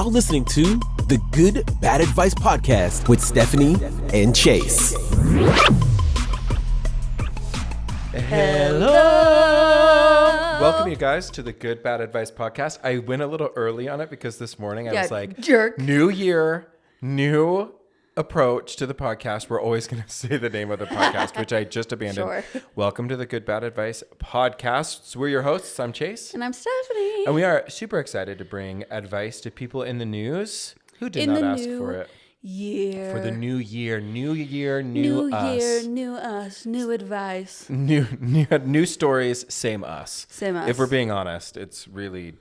now listening to the Good Bad Advice Podcast with Stephanie and Chase. Hello! Welcome, you guys, to the Good Bad Advice Podcast. I went a little early on it because this morning I was like, jerk. New year, new approach to the podcast. We're always going to say the name of the podcast, which I just abandoned. Sure. Welcome to the Good Bad Advice Podcast. We're your hosts. I'm Chase. And I'm Stephanie. And we are super excited to bring advice to people in the news who did not ask for it. For the new year, new year, new us. New us, new advice. New stories, same us. Same us. If we're being honest, it's really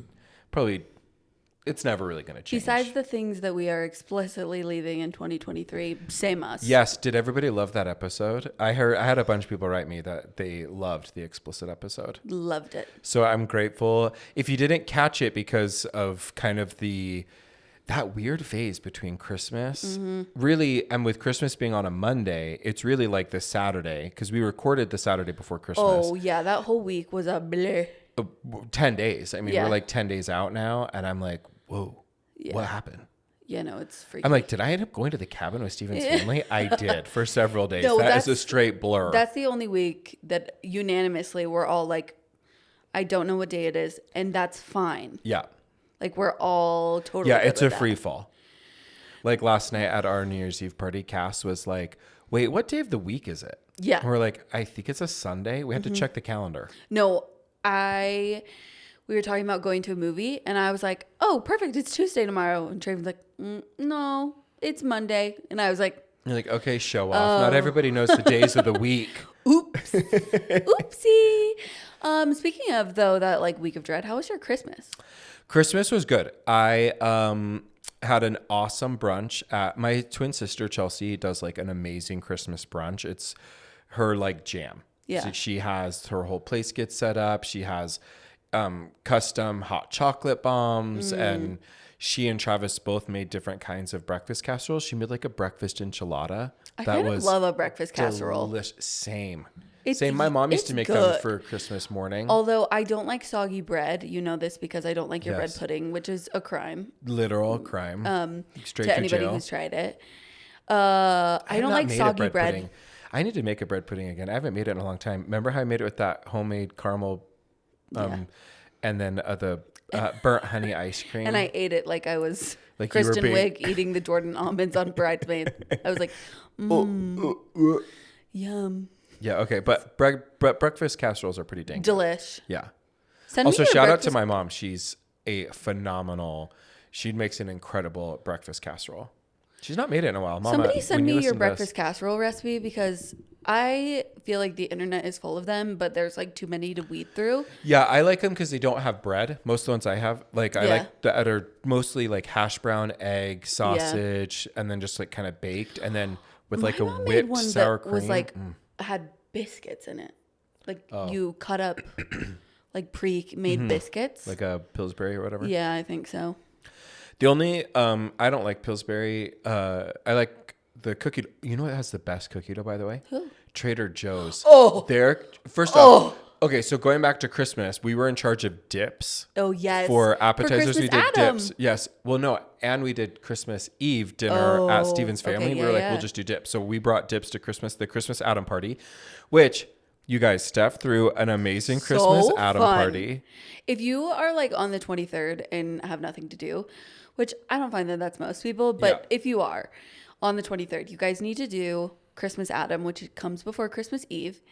it's never really going to change. Besides the things that we are explicitly leaving in 2023, same us. Yes. Did everybody love that episode? I had a bunch of people write me that they loved the explicit episode. Loved it. So I'm grateful. If you didn't catch it because of kind of that weird phase between Christmas, really, and with Christmas being on a Monday, it's really like the Saturday, because we recorded the Saturday before Christmas. Oh, yeah. That whole week was a bleh. 10 days. I mean, Yeah. we're like 10 days out now, and I'm like, whoa, Yeah. what happened? Yeah, no, it's freaky. I'm like, did I end up going to the cabin with Steven's family? I did for several days. No, that is a straight blur. That's the only week that unanimously we're all like, I don't know what day it is, and that's fine. Yeah. Like, we're all totally Yeah, good it's a with free that. fall. Like last night at our New Year's Eve party, Cass was like, wait, what day of the week is it? Yeah. And we're like, I think it's a Sunday. We had to check the calendar. No, we were talking about going to a movie, and I was like, oh, perfect, it's Tuesday tomorrow. And Traven's like, no, it's Monday. And I was like, You're like, okay, show off. Not everybody knows the days of the week. oops. Oopsie. Speaking of, though, that like week of dread, how was your Christmas? Christmas was good. I had an awesome brunch. My twin sister, Chelsea, does like an amazing Christmas brunch. It's her like jam. Yeah. So she has her whole place gets set up. She has custom hot chocolate bombs, and she and Travis both made different kinds of breakfast casseroles. She made like a breakfast enchilada. I kind of love a breakfast casserole. Delicious. Same. It's- Same. My mom used to it's make them good. for Christmas morning. Although I don't like soggy bread. You know this because I don't like your Yes. bread pudding, which is a crime Literal crime. Straight to to anybody jail. who's tried it. I have don't not like made a soggy bread. pudding. I need to make a bread pudding again. I haven't made it in a long time. Remember how I made it with that homemade caramel, and then the burnt honey ice cream? And I ate it like I was Like you were Kristen being- Wiig eating the Jordan almonds on Bridesmaids. I was like, yum. Yeah, okay. But breakfast casseroles are pretty dang good. Delish. Yeah. Send Also, me your shout out to breakfast- my mom. She's a phenomenal, she makes an incredible breakfast casserole. She's not made it in a while. Mama, Somebody send when you me your listen to this- breakfast casserole recipe because I feel like the internet is full of them, but there's like too many to weed through. Yeah, I like them because they don't have bread. Most of the ones I have, like I Yeah. like that are mostly like hash brown, egg, sausage, and then just like kind of baked, and then with like My a mom made whipped one sour that cream. was like had biscuits in it. Like you cut up like pre-made biscuits. like a Pillsbury or whatever. Yeah, I think so. The only I don't like Pillsbury. I like the cookie. You know what has the best cookie dough, by the way? Who? Trader Joe's. Oh. They're first off. Okay, so going back to Christmas, we were in charge of dips. Oh yes. For appetizers, we Christmas did Adam. dips. Yes. Well, no, and we did Christmas Eve dinner at Steven's okay, family. We yeah, were like, yeah. we'll just do dips. So we brought dips to the Christmas Adam party, which you guys, Steph threw an amazing Christmas So Adam fun. party. If you are like on the 23rd and have nothing to do, which I don't find that that's most people, but Yeah. if you are on the 23rd, you guys need to do Christmas Adam, which comes before Christmas Eve.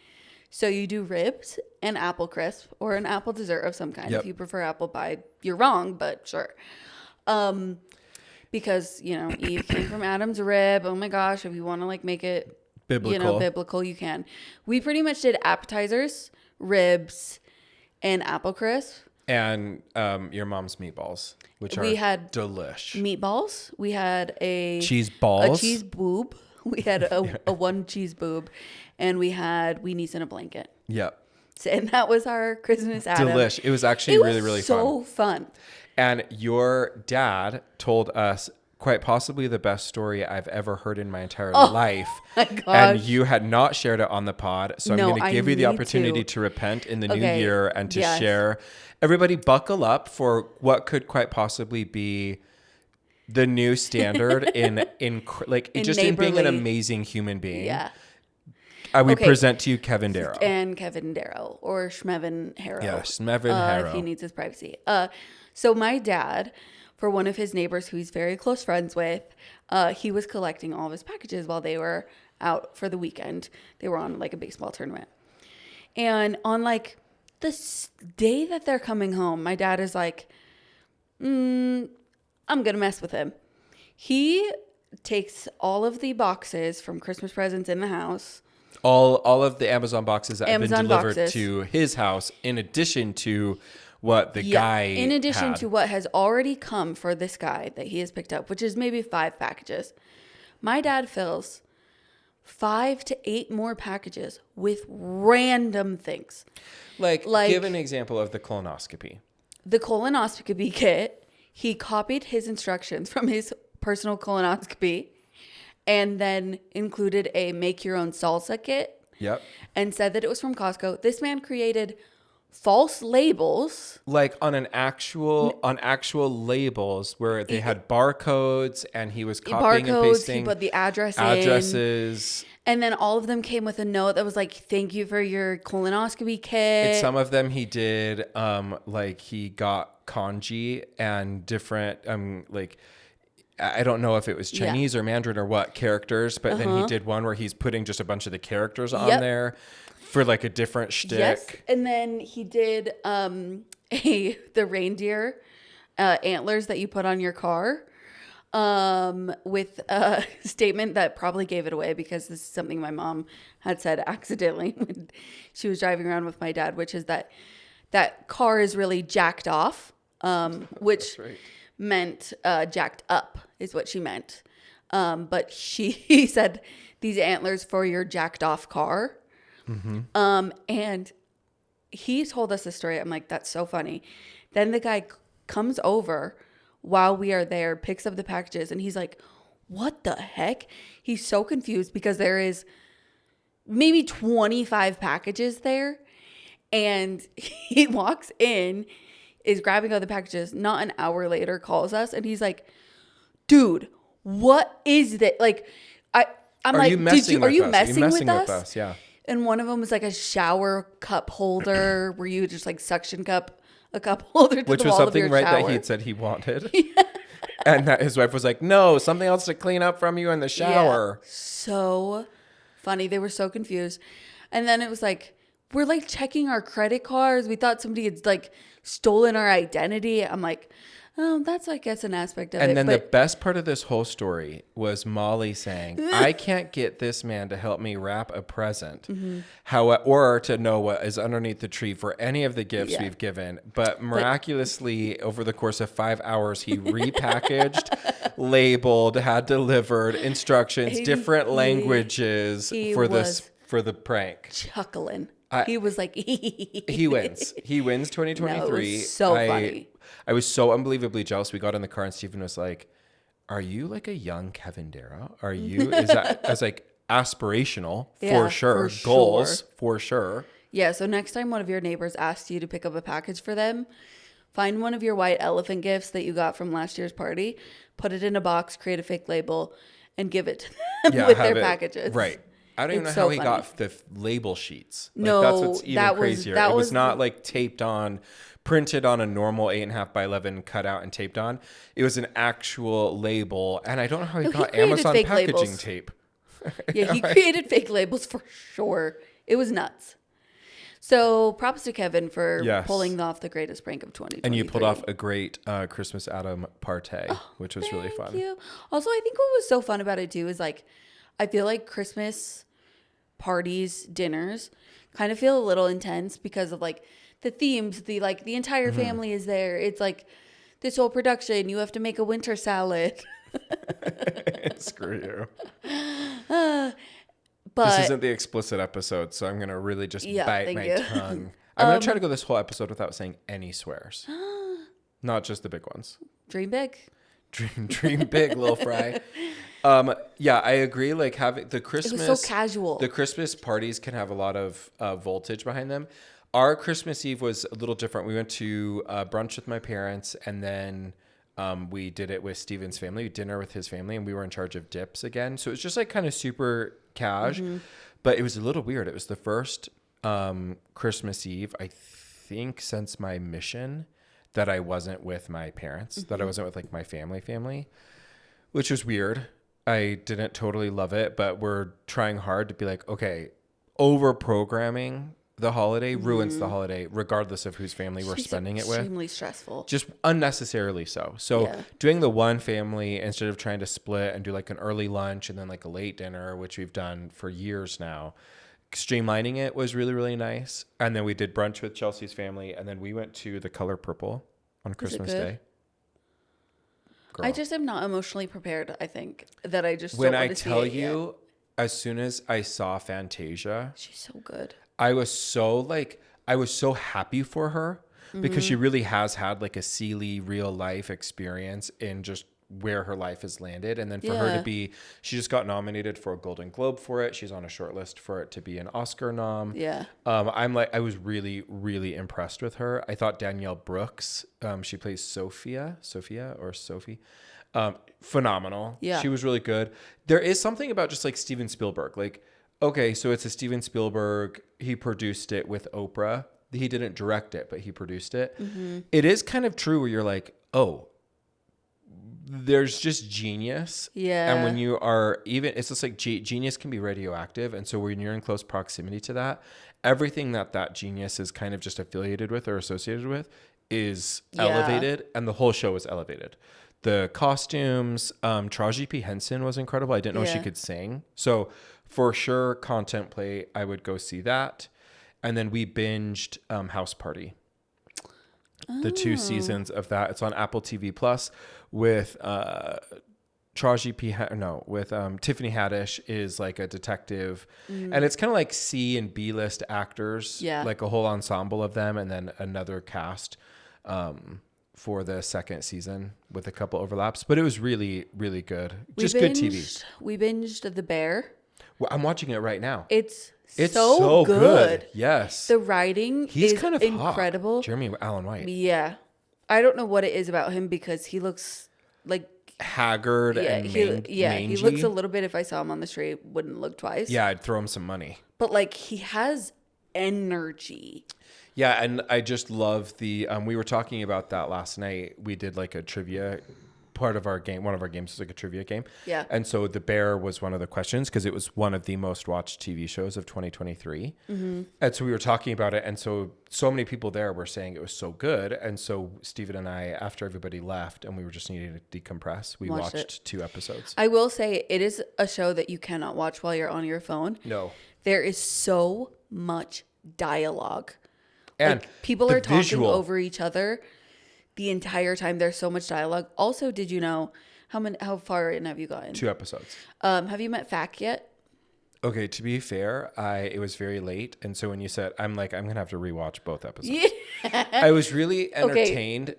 So you do ribs and apple crisp or an apple dessert of some kind. Yep. If you prefer apple pie, you're wrong, but sure. Because, you know, Eve came from Adam's rib. Oh my gosh, if you want to like make it biblical, you can. We pretty much did appetizers, ribs, and apple crisp. And your mom's meatballs, which We are had delish. Meatballs. We had a Cheese balls. a cheese boob. We had a one cheese boob, and we had weenies in a blanket. Yep. And that was our Christmas Adam. Delish. It was actually really, really fun. so fun. And your dad told us quite possibly the best story I've ever heard in my entire life. My And gosh. you had not shared it on the pod. So No, I'm going to I give you the need opportunity to. to repent in the new Okay, year and to yes. share. Everybody buckle up for what could quite possibly be the new standard in like In just in being an neighborly. amazing human being. Yeah. We Okay. present to you Kevin Darrow. And Kevin Darrow or Schmevin Harrow. Yeah, Schmevin Harrow. If he needs his privacy. So my dad, for one of his neighbors who he's very close friends with, he was collecting all of his packages while they were out for the weekend. They were on like a baseball tournament. And on like the day that they're coming home, my dad is like, I'm going to mess with him. He takes all of the boxes from Christmas presents in the house. All of the Amazon boxes that have been Amazon delivered boxes. to his house, in addition to what the guy in addition had. to what has already come for this guy that he has picked up, which is maybe 5 packages. My dad fills 5 to 8 more packages with random things. Like give an example of the colonoscopy. The colonoscopy kit, he copied his instructions from his personal colonoscopy and then included a make your own salsa kit. Yep. And said that it was from Costco. This man created false labels. Like on actual labels where they had barcodes and he was copying and pasting. He put the addresses. And then all of them came with a note that was like, thank you for your colonoscopy kit. Some of them he did, like he got kanji and different, like, I don't know if it was Chinese or Mandarin or what characters, but then he did one where he's putting just a bunch of the characters on there for like a different shtick. Yes. And then he did the reindeer antlers that you put on your car with a statement that probably gave it away because this is something my mom had said accidentally when she was driving around with my dad, which is that car is really jacked off, which meant jacked up is what she meant. But he said these antlers for your jacked off car. And he told us the story. I'm like, that's so funny. Then the guy comes over while we are there, picks up the packages, and he's like, what the heck? He's so confused because there is maybe 25 packages there. And he walks in, is grabbing other packages, not an hour later calls us, and he's like, dude, what is that? Like, I'm like, are you messing with us? Yeah. And one of them was like a shower cup holder where you just like suction cup a cup holder to which the was wall of your something shower. that he had said he wanted. And that his wife was like, no, something else to clean up from you in the shower. Yeah. So funny. They were so confused. And then it was like, we're like checking our credit cards. We thought somebody had like stolen our identity. I'm like, oh, that's, I guess, an aspect of it. And then the best part of this whole story was Molly saying, I can't get this man to help me wrap a present, or to know what is underneath the tree for any of the gifts we've given. But miraculously, over the course of 5 hours, he repackaged, labeled, had delivered instructions, different languages for the prank. Chuckling. He was like, he wins. He wins 2023. No, it was so funny. I was so unbelievably jealous. We got in the car and Stephen was like, are you like a young Kevin Darrow? Are you, is that as like aspirational for sure. Goals for sure. Yeah. So next time one of your neighbors asks you to pick up a package for them, find one of your white elephant gifts that you got from last year's party, put it in a box, create a fake label, and give it to them with their packages. Right. I don't even know how he got the label sheets. Like, no, that's what's even crazier. It was not like taped on, printed on a normal 8.5 by 11 cut out and taped on. It was an actual label. And I don't know how he got Amazon packaging labels. tape. Yeah, he created fake labels for sure. It was nuts. So props to Kevin for pulling off the greatest prank of 2023. And you pulled off a great Christmas Adam party, which was really fun. Thank you. Also, I think what was so fun about it too is like, I feel like Christmas parties, dinners kind of feel a little intense because of like the themes, the entire family is there. It's like this whole production. You have to make a winter salad. Screw you. But this isn't the explicit episode, so I'm going to really just bite my tongue. I'm going to try to go this whole episode without saying any swears. Not just the big ones. Dream big. Dream big, Lil Fry. Yeah, I agree. Like having the Christmas, it was so casual. The Christmas parties can have a lot of voltage behind them. Our Christmas Eve was a little different. We went to brunch with my parents, and then We did it with Steven's family, dinner with his family, and we were in charge of dips again. So it was just like kind of super cash, but it was a little weird. It was the first Christmas Eve, I think, since my mission that I wasn't with my parents, that I wasn't with like my family, which was weird. I didn't totally love it, but we're trying hard to be like, okay, over programming the holiday ruins the holiday, regardless of whose family we're spending it with. Extremely stressful. Just unnecessarily so. So doing the one family instead of trying to split and do like an early lunch and then like a late dinner, which we've done for years now, streamlining it was really, really nice. And then we did brunch with Chelsea's family, and then we went to The Color Purple on Christmas Day. Girl. I just am not emotionally prepared, I think, that I just when don't I want to tell see it you, yet. as soon as I saw Fantasia, She's so good. I was so happy for her because she really has had like a Sealy real life experience in just where her life has landed. And then for her to be, she just got nominated for a Golden Globe for it. She's on a short list for it to be an Oscar nom. Yeah. I was really, really impressed with her. I thought Danielle Brooks, she plays Sophie, phenomenal. Yeah. She was really good. There is something about just like Steven Spielberg, like, okay, so it's a Steven Spielberg. He produced it with Oprah. He didn't direct it, but he produced it. It is kind of true where you're like, oh, there's just genius. Yeah. And when you are even, it's just like genius can be radioactive. And so when you're in close proximity to that, everything that genius is kind of just affiliated with or associated with is elevated. And the whole show is elevated. The costumes, Taraji P. Henson was incredible. I didn't know she could sing. So for sure, content play, I would go see that. And then we binged House Party. The 2 seasons of that. It's on Apple TV Plus with Tiffany Haddish is like a detective. And it's kind of like C and B list actors, like a whole ensemble of them, and then another cast for the second season with a couple overlaps. But it was really, really good. Just good TV. We binged The Bear. Well, I'm watching it right now. It's so good. Yes. The writing is kind of incredible. Hot. Jeremy Allen White. Yeah. I don't know what it is about him because he looks like haggard and mangy. He looks a little bit, if I saw him on the street, wouldn't look twice. Yeah, I'd throw him some money. But like he has energy. Yeah, and I just love the we were talking about that last night. We did like a trivia part of our game. One of our games was like a trivia game. Yeah. And so The Bear was one of the questions because it was one of the most watched TV shows of 2023. And so we were talking about it. And so many people there were saying it was so good. And so Steven and I, after everybody left and we were just needing to decompress, we watched 2 episodes. I will say it is a show that you cannot watch while you're on your phone. No. There is so much dialogue. And like, people are talking visual over each other the entire time. There's so much dialogue. Also, did you know how far in have you gotten? 2 episodes. Have you met Fack yet? Okay, to be fair, it was very late, and so when you said, I'm gonna have to rewatch both episodes. Yeah. I was really entertained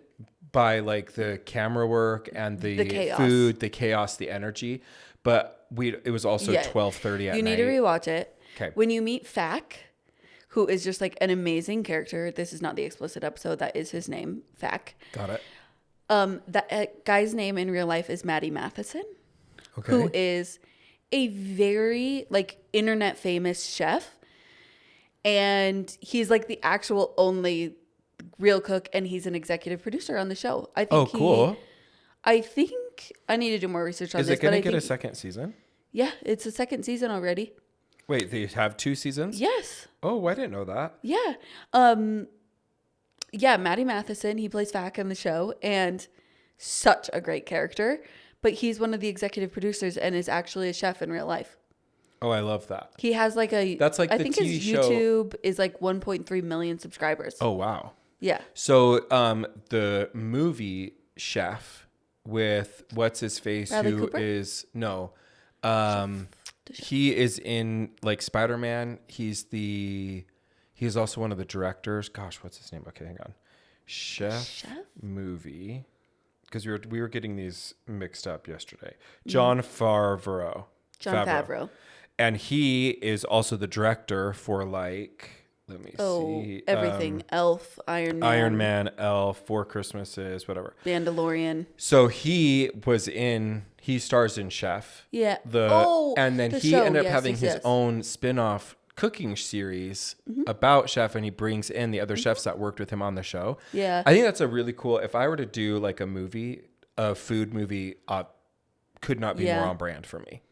by like the camera work and the chaos. food, the chaos, the energy, but it was also 12:30 at night. You need to rewatch it. Okay. When you meet Fack, who is just like an amazing character. This is not the explicit episode. That is his name, Fack. Got it. That guy's name in real life is Maddie Matheson, Okay. who is a very like internet famous chef. And he's like the actual only real cook, and he's an executive producer on the show. I think cool. I think I need to do more research on Is this. it going to get a second season? Yeah, it's a second season already. Wait, they have 2 seasons? Yes. Oh, I didn't know that. Yeah. Yeah, Maddie Matheson, he plays Fack in the show, and such a great character. But he's one of the executive producers and is actually a chef in real life. Oh, I love that. He has like That's like I the think TV his show. YouTube is like 1.3 million subscribers. Oh, wow. Yeah. So the movie Chef with what's his face, Bradley who Cooper? is he is in like Spider-Man. He's also one of the directors. Gosh, what's his name? Okay, hang on. Chef? Movie. Because we were getting these mixed up yesterday. Jon Favreau. Jon Favreau. And he is also the director for like let me Oh, see. everything. Elf, Iron Man, Elf, Four Christmases, whatever. Mandalorian. So he stars in Chef. Yeah. And then the he show. ended up Yes, having yes, his yes. own spin-off cooking series about Chef, and he brings in the other chefs that worked with him on the show. Yeah. I think that's a really cool, if I were to do like a food movie, could not be more on brand for me.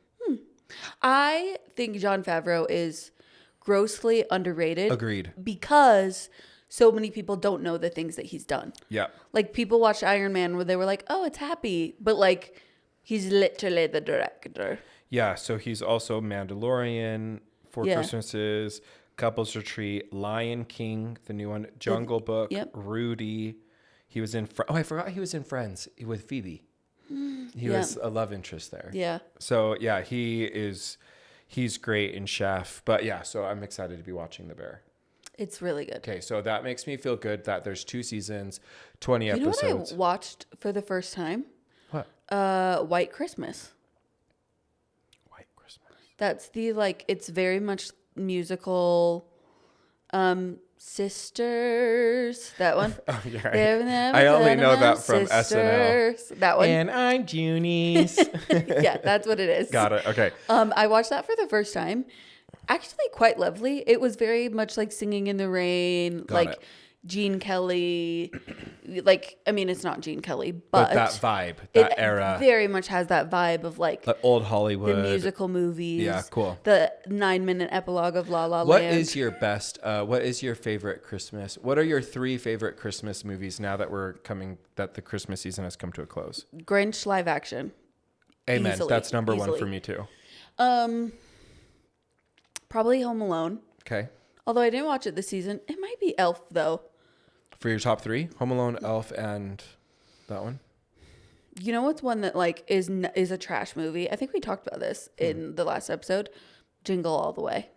I think Jon Favreau is grossly underrated. Agreed. Because so many people don't know the things that he's done. Yeah. Like, people watched Iron Man where they were like, oh, it's happy. But, like, he's literally the director. Yeah, so he's also Mandalorian, Four Christmases, Couples Retreat, Lion King, the new one, Jungle Book, Rudy. He was in I forgot he was in Friends with Phoebe. He was a love interest there. Yeah. So yeah, he's great in Chef. But yeah, so I'm excited to be watching The Bear. It's really good. Okay, so that makes me feel good that there's 2 seasons, 20 You know episodes. what I watched for the first time? What? White Christmas. White Christmas. That's it's very much musical. Sisters. That one. Oh, yeah. I only know that from SNL. That one. And I'm Junice. Yeah, that's what it is. Got it. Okay. I watched that for the first time. Actually, quite lovely. It was very much like Singing in the Rain, Got it. Gene Kelly. It's not Gene Kelly, but that vibe, that era. very much has that vibe of like old Hollywood. the musical movies. Yeah, cool. The 9-minute epilogue of La La Land. What is your favorite Christmas? What are your 3 favorite Christmas movies now that that the Christmas season has come to a close? Grinch live action. Amen. Easily. That's number 1 for me too. Probably Home Alone. Okay. Although I didn't watch it this season. It might be Elf though. For your top 3, Home Alone, Elf, and that one? You know what's one that is a trash movie? I think we talked about this in the last episode. Jingle All the Way.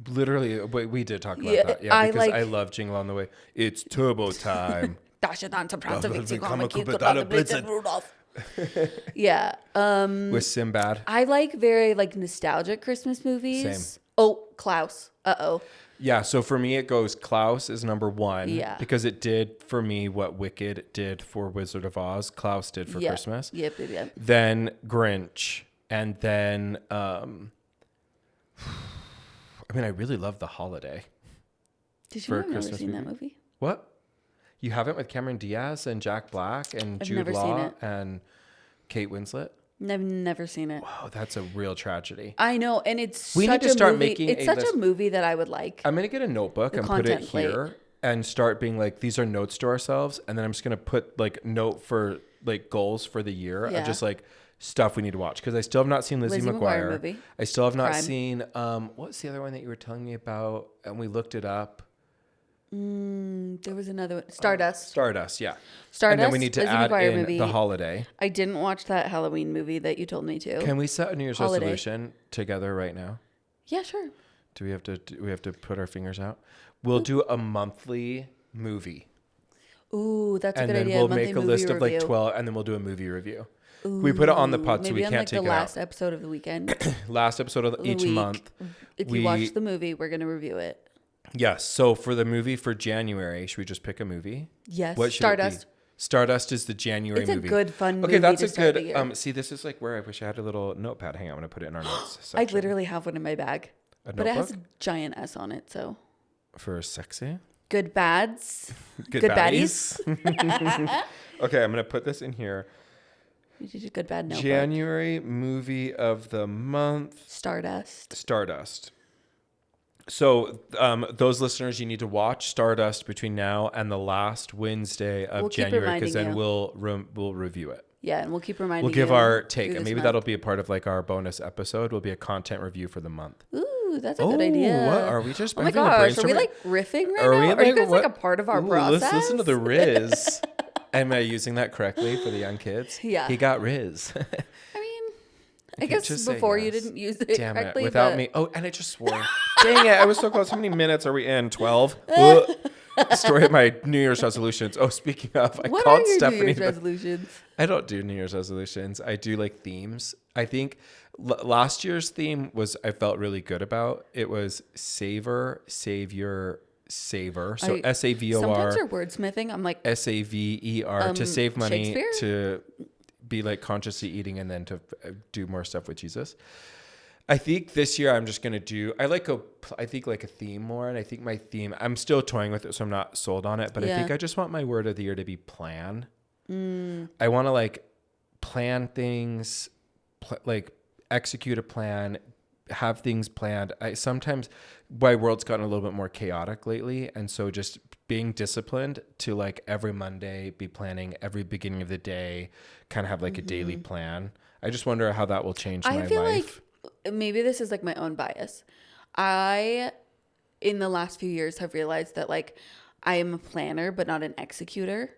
Literally, we did talk about that. Yeah, because I love Jingle on the Way. It's turbo time. Yeah. With Sinbad. I like very nostalgic Christmas movies. Same. Oh, Klaus. Uh-oh. Yeah, so for me, it goes Klaus is number 1. Yeah. Because it did for me what Wicked did for Wizard of Oz. Klaus did for Christmas. Yep. Then Grinch. And then, I really love The Holiday. Did you know I've never seen that movie? What? You haven't, with Cameron Diaz and Jack Black and Jude Law and Kate Winslet? I've never seen it. Wow, that's a real tragedy. I know, and it's We need to start making It's such a movie that I would like. I'm gonna get a notebook and put it here and start being like, these are notes to ourselves, and then I'm just gonna put note for goals for the year of just stuff we need to watch, because I still have not seen Lizzie McGuire movie. I still have not seen what's the other one that you were telling me about, and we looked it up. There was another one. Stardust. Yeah. Stardust. And then we need to Lizzie add McGuire in movie. The Holiday. I didn't watch that Halloween movie that you told me to. Can we set a New Year's Holiday. resolution together right now? Yeah, sure. Do we have to put our fingers out? We'll do a monthly movie. Ooh, that's a good idea. idea. And then we'll Monthly make a list review. of 12, and then we'll do a movie review. Ooh, we put it on the pod so we maybe can't on take the it last out. episode of the weekend. Last episode of each week. month. If you watch the movie, we're going to review it. Yes. So for the movie for January, should we just pick a movie? Yes. What should Stardust. It be? Stardust is the January It's movie. a good, fun movie. Okay, that's to a start the good. year. See, this is where I wish I had a little notepad. Hang on, I'm gonna put it in our notes I section. literally have one in my bag, but it has a giant S on it. So for sexy. Good bads. Good baddies. Okay, I'm gonna put this in here. You did a good bad notebook. January movie of the month. Stardust. So those listeners, you need to watch Stardust between now and the last Wednesday of January, because then we'll review it. Yeah, and we'll keep reminding you. We'll give our take, and maybe month. that'll be a part of our bonus episode. Will be a content review for the month. Ooh, that's a good idea. What are we just? Oh my gosh, are we riffing right now? Are you guys a part of our process? Let's listen to the Riz. Am I using that correctly for the young kids? Yeah. He got Riz. I guess before you didn't use it Damn correctly. It, without me. Oh, and I just swore. Dang it, I was so close. How many minutes are we in? 12? Story of my New Year's resolutions. Oh, speaking of, I what called are your Stephanie. New Year's resolutions? I don't do New Year's resolutions. I do themes. I think last year's theme I felt really good about. It was savor, savior, saver. So Sometimes SAVOR, you're wordsmithing. I'm like, SAVER, to save money, Shakespeare? to be like consciously eating, and then to do more stuff with Jesus. I think this year I'm just going to do, I think like a theme more. And I think my theme, I'm still toying with it, so I'm not sold on it, but I think I just want my word of the year to be plan. I want to like plan things, like execute a plan, have things planned. Sometimes my world's gotten a little bit more chaotic lately. And so just being disciplined to like every Monday be planning, every beginning of the day, kind of have like a daily plan. I just wonder how that will change my life. I feel like maybe this is like my own bias. I, in the last few years, have realized that like I am a planner, but not an executor.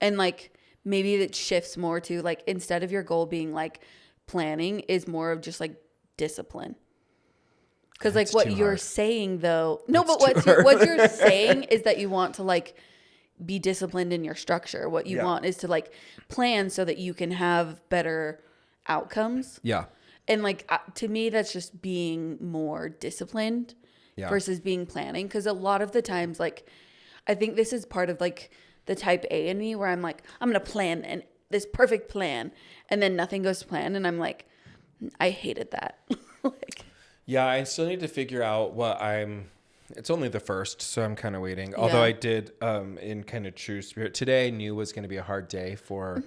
And like maybe it shifts more to like, instead of your goal being like planning, is more of just like discipline. Because like what you're saying though, no, but what you're saying is that you want to like be disciplined in your structure. What you want is to like plan so that you can have better outcomes. Yeah. And like to me, that's just being more disciplined versus being planning. Because a lot of the times, like I think this is part of like the type A in me, where I'm like, I'm gonna plan and this perfect plan, and then nothing goes to plan, and I'm like, I hated that. Like, yeah, I still need to figure out it's only the first, so I'm kind of waiting. Although I did, in kind of true spirit, today I knew was going to be a hard day for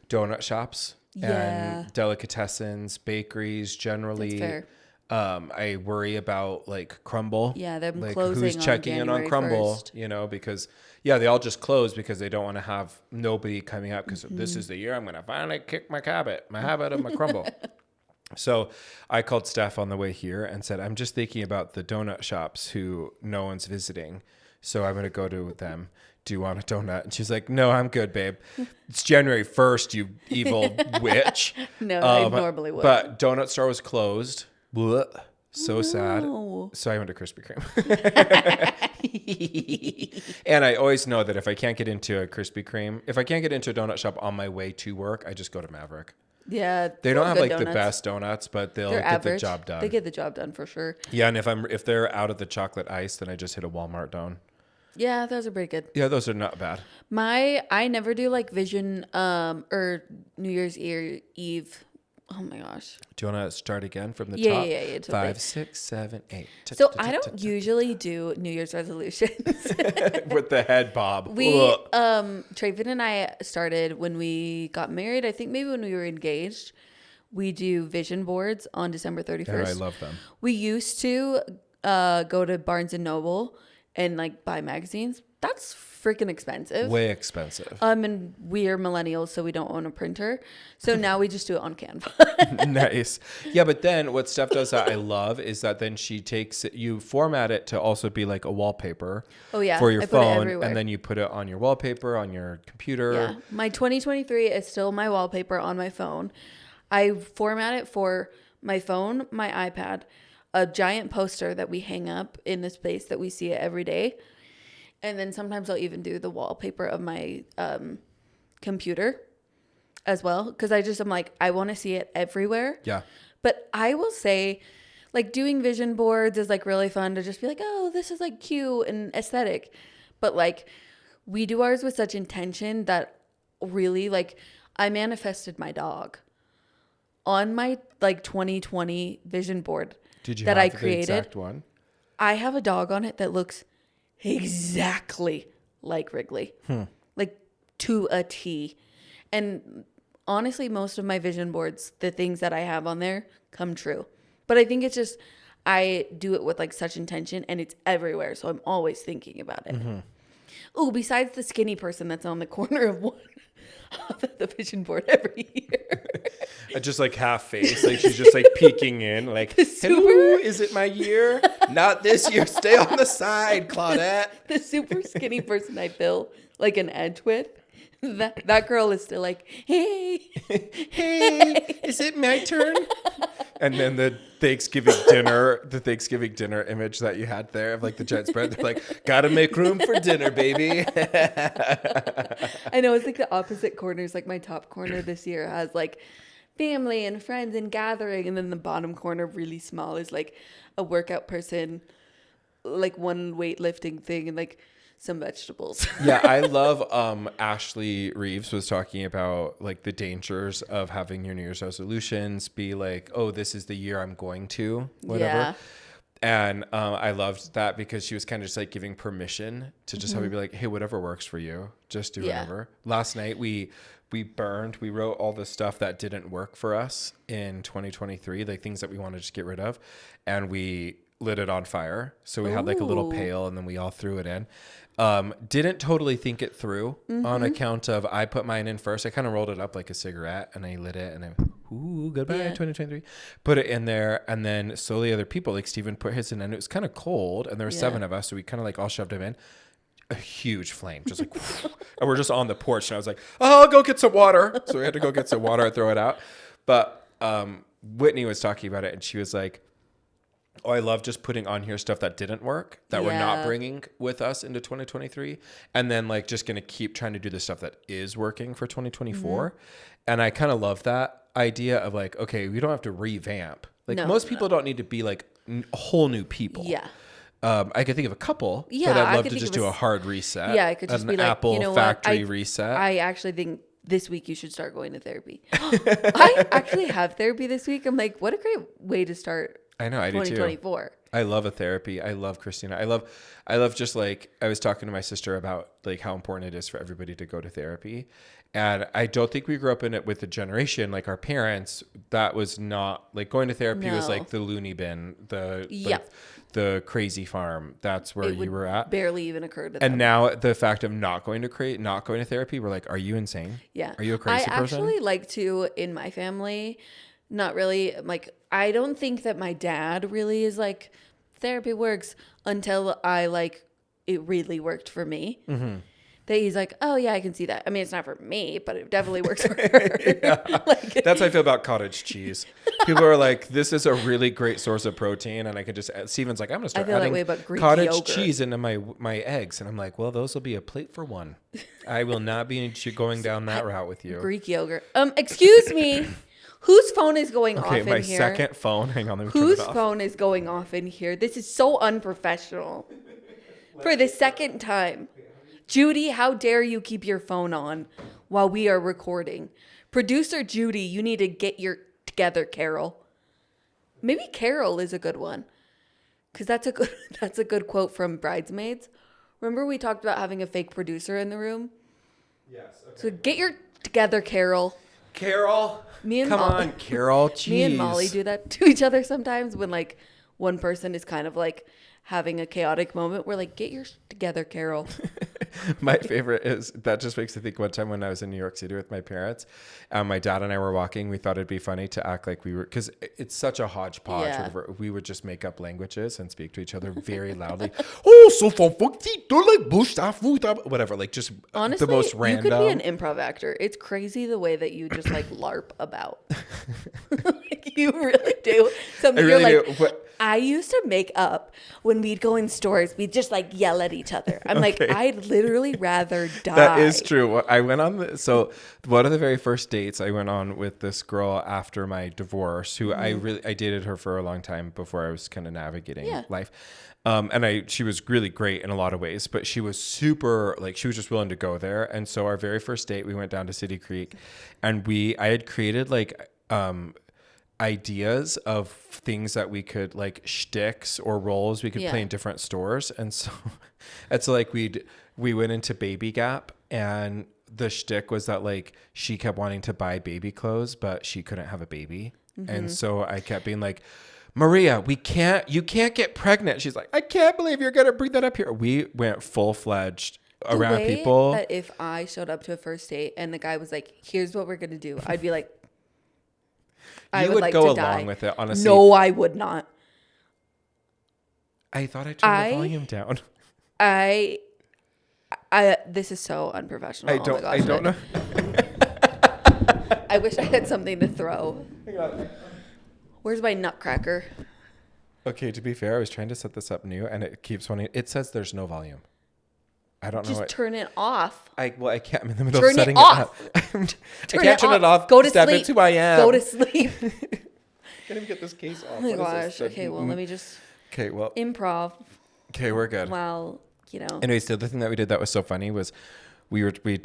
donut shops and delicatessens, bakeries generally. That's fair. I worry about like Crumble. Yeah, them like closing who's on checking in on January Crumble, 1st. because they all just close because they don't want to have nobody coming up, because this is the year I'm going to finally kick my habit of my Crumble. So I called Steph on the way here and said, I'm just thinking about the donut shops who no one's visiting. So I'm going to go to them. Do you want a donut? And she's like, no, I'm good, babe. It's January 1st, you evil witch. No, I normally would. But donut store was closed. Blech. So sad. So I went to Krispy Kreme. And I always know that if I can't get into a Krispy Kreme, if I can't get into a donut shop on my way to work, I just go to Maverick. Yeah, they don't have like donuts. the best donuts, but they'll get the job done. They get the job done for sure. Yeah, and if they're out of the chocolate ice, then I just hit a Walmart don. Yeah, those are pretty good. Yeah, those are not bad. I never do like Vision or New Year's Eve. Oh my gosh. Do you want to start again from the top? Yeah. It's 5, 6, 7, 8. So I don't usually do New Year's resolutions. With the head bob. Traven and I started when we got married. I think maybe when we were engaged. We do vision boards on December 31st. Yeah, I love them. We used to go to Barnes and Noble and like buy magazines. That's freaking expensive. Way expensive. And we are millennials, so we don't own a printer. So now we just do it on Canva. Nice. Yeah, but then what Steph does that I love is that then she takes it, you format it to also be like a wallpaper. Oh yeah, for your I put it phone, everywhere. and then you put it on your wallpaper on your computer. Yeah, my 2023 is still my wallpaper on my phone. I format it for my phone, my iPad, a giant poster that we hang up in the space that we see it every day. And then sometimes I'll even do the wallpaper of my computer as well. Because I'm like, I want to see it everywhere. Yeah. But I will say, like, doing vision boards is like really fun to just be like, oh, this is like cute and aesthetic. But like, we do ours with such intention that really, like, I manifested my dog on my like 2020 vision board. Did you that have I created. The exact one? I have a dog on it that looks exactly like Wrigley, like to a T. And honestly, most of my vision boards, the things that I have on there come true. But I think it's just, I do it with like such intention and it's everywhere. So I'm always thinking about it. Mm-hmm. Oh, besides the skinny person that's on the corner of one of the vision board every year. Just like half face, like she's just like peeking in, like, hello, is it my year? Not this year. Stay on the side, Claudette. The super skinny person I fill like an edge with. That girl is still like, hey, is it my turn? And then the Thanksgiving dinner image that you had there of like the giant spread, they're like, gotta make room for dinner, baby. I know, it's like the opposite corners. Like my top corner this year has like family and friends and gathering, and then the bottom corner, really small, is like a workout person like one weightlifting thing and like some vegetables. Yeah, I love Ashley Reeves was talking about like the dangers of having your New Year's resolutions be like, oh, this is the year I'm going to, whatever. Yeah. And I loved that because she was kind of just like giving permission to just have Mm-hmm. you be like, hey, whatever works for you, just do whatever. Last night we wrote all the stuff that didn't work for us in 2023, like things that we wanted to just get rid of, and we lit it on fire. So we had like a little Ooh. pail and then we all threw it in. Didn't totally think it through on account of I put mine in first. I kind of rolled it up like a cigarette and I lit it and then goodbye 2023. Put it in there and then slowly other people like Steven put his in and it was kind of cold and there were 7 of us, so we kind of like all shoved him in. A huge flame, just like, and we're just on the porch. And I was like, oh, I'll go get some water. So we had to go get some water and throw it out. But Whitney was talking about it and she was like, oh, I love just putting on here stuff that didn't work, that we're not bringing with us into 2023. And then like just going to keep trying to do the stuff that is working for 2024. And I kind of love that idea of like, okay, we don't have to revamp. Like most people don't need to be like whole new people. Yeah. I could think of a couple, Yeah, but I'd I love could to think just of do a hard reset. Yeah, I could just an be like, Apple you know factory what? reset. I actually think this week you should start going to therapy. I actually have therapy this week. I'm like, what a great way to start I know, I do too. 2024. I love a therapy. I love Christina. I love just like, I was talking to my sister about like how important it is for everybody to go to therapy. And I don't think we grew up in it with the generation, like our parents, that was not like going to therapy was No. like the loony bin, the Yep. the crazy farm. That's where It you would were at. barely even occur to them. And now the fact of not going to therapy, we're like, are you insane? Yeah. Are you a crazy person? I actually like to, in my family, not really, like, I don't think that my dad really is like, therapy works until I like, it really worked for me. Mm-hmm. That he's like, oh yeah, I can see that. I mean, it's not for me, but it definitely works for her. Like, That's how I feel about cottage cheese. People are like, this is a really great source of protein. And I could just, Steven's like, I'm going to start feel that adding way about Greek cottage yogurt. cheese into my eggs. And I'm like, well, those will be a plate for one. I will not be going down that route with you. Greek yogurt. Excuse me. Whose phone is going off Okay, in my here? second phone. Hang on, let me turn Whose it off. phone is going off in here? This is so unprofessional. For the second time. Judy, how dare you keep your phone on while we are recording? Producer Judy, you need to get your together, Carol. Maybe Carol is a good one. Because that's a good quote from Bridesmaids. Remember we talked about having a fake producer in the room? Yes. Okay. So get your together, Carol. Carol. Me and Come Molly, on, Carol. Jeez. Me and Molly do that to each other sometimes when like one person is kind of like having a chaotic moment. We're like, get your together, Carol. My favorite is, that just makes me think one time when I was in New York City with my parents, my dad and I were walking, we thought it'd be funny to act like we were, because it's such a hodgepodge. Yeah. Whatever, we would just make up languages and speak to each other very loudly. Oh, so whatever, like just Honestly, the most you random. could be an improv actor. It's crazy the way that you just like LARP about. Like, you really do. Something I you're really like, do. I used to make up when we'd go in stores. We'd just like yell at each other. I'm like, Okay. I'd literally rather die. That is true. I went on so one of the very first dates I went on with this girl after my divorce, who I dated her for a long time before I was kind of navigating life. And she was really great in a lot of ways, but she was super, like, she was just willing to go there. And so our very first date, we went down to City Creek, and I had created like ideas of things that we could, like, shticks or roles we could play in different stores. And so it's like we went into Baby Gap, and the shtick was that like she kept wanting to buy baby clothes, but she couldn't have a baby. And so I kept being like, Maria, you can't get pregnant. She's like, I can't believe you're going to bring that up here. We went full-fledged around way people. That if I showed up to a first date and the guy was like, here's what we're going to do, I'd be like, I would like go to along die. with it, honestly. No, I would not. I thought I turned the volume down. This is so unprofessional. I don't know. I wish I had something to throw. Hang on. Where's my nutcracker? Okay, to be fair, I was trying to set this up new, and it keeps wanting. It says there's no volume. I don't know. Just turn it off. I can't. I'm in the middle Turn of setting it off. it up. I Turn can't turn it off. Go to Steph, sleep. it's who I am. Go to sleep. Can't even get this case off. Oh my gosh. Okay, well, let me just Okay, well, improv. Okay, we're good. While, you know. Anyways, the other thing that we did that was so funny was we went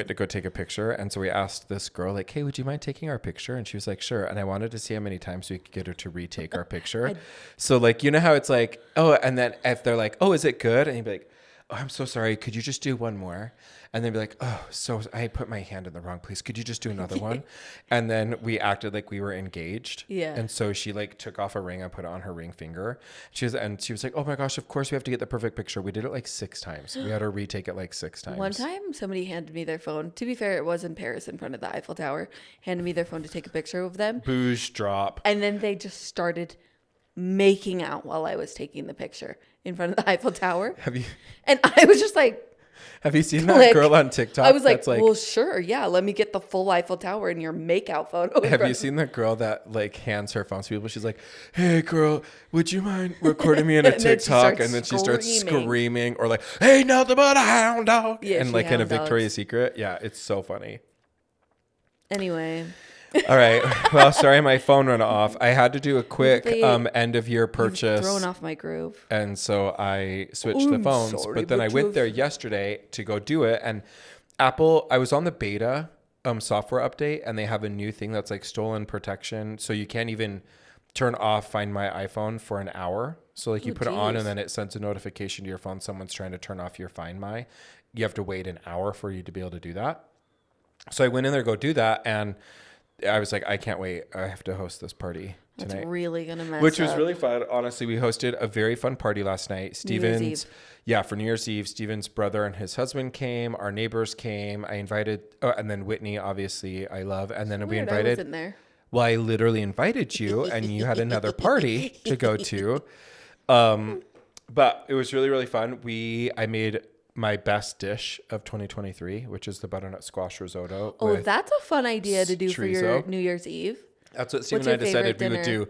to go take a picture, and so we asked this girl like, "Hey, would you mind taking our picture?" And she was like, "Sure." And I wanted to see how many times we could get her to retake our picture. So like, you know how it's like, oh, and then if they're like, "Oh, is it good?" and you'd be like, "Oh, I'm so sorry. Could you just do one more?" And they'd be like, "Oh, so I put my hand in the wrong place. Could you just do another one?" And then we acted like we were engaged. Yeah. And so she like took off a ring and put it on her ring finger. She was like, "Oh my gosh, of course we have to get the perfect picture." We did it like 6 times. We had her retake it like 6 times. One time somebody handed me their phone. To be fair, it was in Paris in front of the Eiffel Tower. Handed me their phone to take a picture of them. Booze drop. And then they just started making out while I was taking the picture in front of the Eiffel Tower. And I was just like, have you seen that girl on TikTok? I was like, well, sure. Yeah. Let me get the full Eiffel Tower in your makeout photo. Have you seen the girl that like hands her phone to people? She's like, "Hey girl, would you mind recording me in a TikTok?" And then she starts screaming or like, "Hey, nothing but a hound dog." Yeah, and like in a Victoria's Secret. Yeah. It's so funny. Anyway. All right. Well, sorry, my phone ran off. I had to do a quick end of year purchase. Thrown off my groove. And so I switched the phones. But then I went there yesterday to go do it. And Apple, I was on the beta software update, and they have a new thing that's like stolen protection. So you can't even turn off Find My iPhone for an hour. So like you put it on and then it sends a notification to your phone. Someone's trying to turn off your Find My. You have to wait an hour for you to be able to do that. So I went in there to go do that, and I was like, I can't wait. I have to host this party tonight. That's really going to mess Which was up. really fun. Honestly, we hosted a very fun party last night. For New Year's Eve, Steven's brother and his husband came. Our neighbors came. I invited, and then Whitney, obviously, I love. And then we invited. I wasn't there. Well, I literally invited you, and you had another party to go to. But it was really, really fun. I made my best dish of 2023, which is the butternut squash risotto. Oh, that's a fun idea to do chorizo. For your New Year's Eve. That's what Steve and I decided we would do.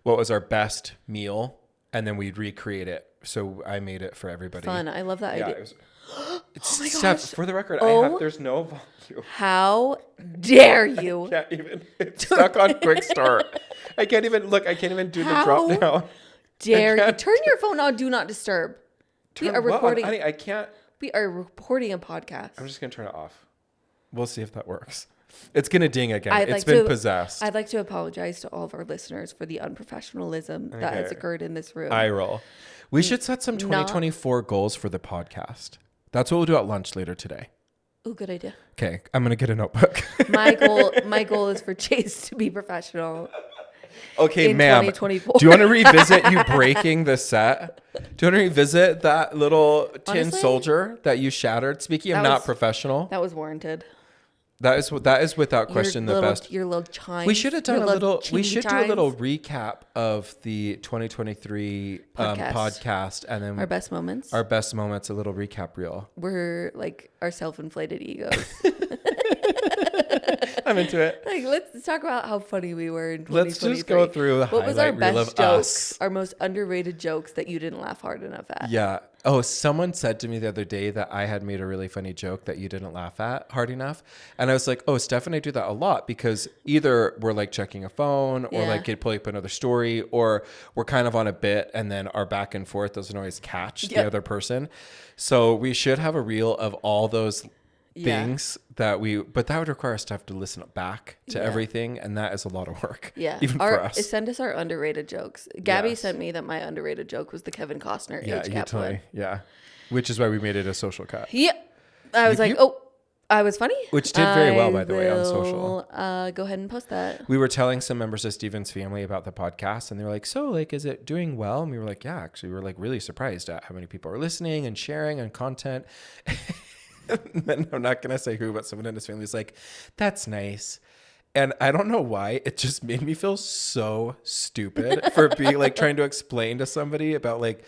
What was our best meal, and then we'd recreate it. So I made it for everybody. Fun. I love that idea. Oh my gosh. Steph, for the record, there's no volume. How dare you? I can't even. It's stuck on quick start. I can't even do the drop down. Dare you? Turn your phone on Do Not Disturb. We are recording. I can't. We are recording a podcast. I'm just going to turn it off. We'll see if that works. It's going to ding again. It's been possessed. I'd like to apologize to all of our listeners for the unprofessionalism that has occurred in this room. Eye roll. We should set some 2024 goals for the podcast. That's what we'll do at lunch later today. Oh, good idea. Okay. I'm going to get a notebook. My goal is for Chase to be professional. Okay, in ma'am. 2024. Do you want to revisit you breaking the set? Do you want to revisit that little tin soldier that you shattered? Speaking of not professional, that was warranted. That is without question the best. Your little chime. We should have done a little. We should do a little recap of the 2023 podcast, and then our best moments. Our best moments. A little recap reel. We're like our self-inflated egos. I'm into it. Like, let's talk about how funny we were in 2023. Let's just go through the what was our highlight reel best of jokes, us. our most underrated jokes that you didn't laugh hard enough at. Yeah. Oh, someone said to me the other day that I had made a really funny joke that you didn't laugh at hard enough. And I was like, oh, Steph and I do that a lot because either we're like checking a phone or like get pull up another story, or we're kind of on a bit and then our back and forth doesn't always catch the other person. So we should have a reel of all those things but that would require us to have to listen back to everything, and that is a lot of work. Yeah, even for us. Send us our underrated jokes. Gabby sent me that my underrated joke was the Kevin Costner age gap one. Yeah, which is why we made it a social cut. Yep, I was I was funny, which did very well, by the way, on social. Go ahead and post that. We were telling some members of Steven's family about the podcast, and they were like, "So, like, is it doing well?" And we were like, "Yeah, actually, we were like really surprised at how many people are listening and sharing and content." And then I'm not going to say who, but someone in his family was like, "That's nice." And I don't know why. It just made me feel so stupid for being like trying to explain to somebody about like,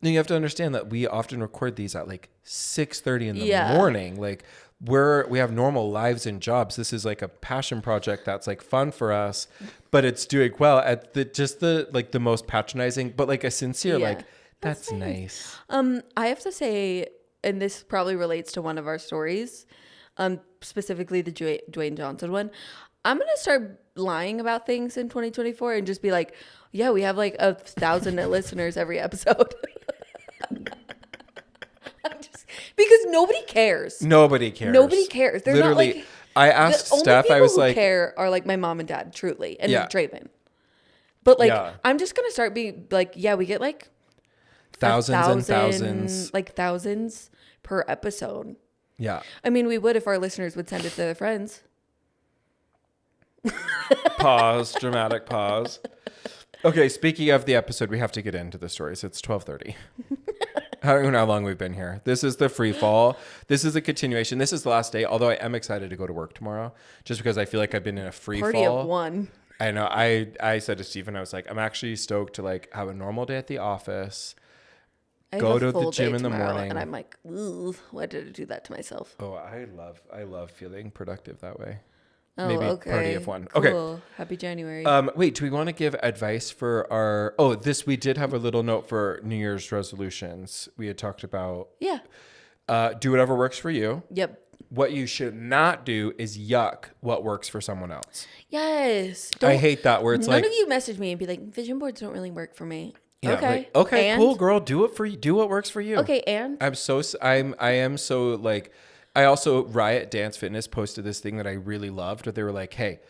you have to understand that we often record these at like 6:30 in the morning. Like we have normal lives and jobs. This is like a passion project that's like fun for us, but it's doing well at the most patronizing, but like a sincere, like, that's nice. I have to say, and this probably relates to one of our stories, specifically the Dwayne Johnson one. I'm going to start lying about things in 2024 and just be like, yeah, we have like 1,000 listeners every episode. Because nobody cares. Nobody cares. Nobody cares. They're Literally, not like... I asked the Steph, I only was people who like... care are like my mom and dad, truly, and Yeah. Draven. But like, Yeah. I'm just going to start being like, yeah, we get like... Thousands and thousands. Like thousands per episode. Yeah. I mean, we would if our listeners would send it to their friends. Pause. Dramatic pause. Okay, speaking of the episode, we have to get into the stories. It's 12:30. I don't even know how long we've been here. This is the free fall. This is a continuation. This is the last day, although I am excited to go to work tomorrow just because I feel like I've been in a free Party fall. of one. I know. I said to Stephen, I was like, I'm actually stoked to like have a normal day at the office. I Go have to a the full gym day in the tomorrow, morning. and I'm like, ooh, why did I do that to myself? Oh, I love feeling productive that way. Oh, Maybe okay. party of one. Cool. Okay. Happy January. Wait, do we want to give advice for our... Oh, we did have a little note for New Year's resolutions. We had talked about... Yeah. Do whatever works for you. Yep. What you should not do is yuck what works for someone else. Yes. I hate that where it's none like... of you message me and be like, vision boards don't really work for me. Yeah, okay. like, okay, And? cool, girl. Do it for you. Do what works for you. Okay, and? I am so like... I also, Riot Dance Fitness posted this thing that I really loved where they were like, hey,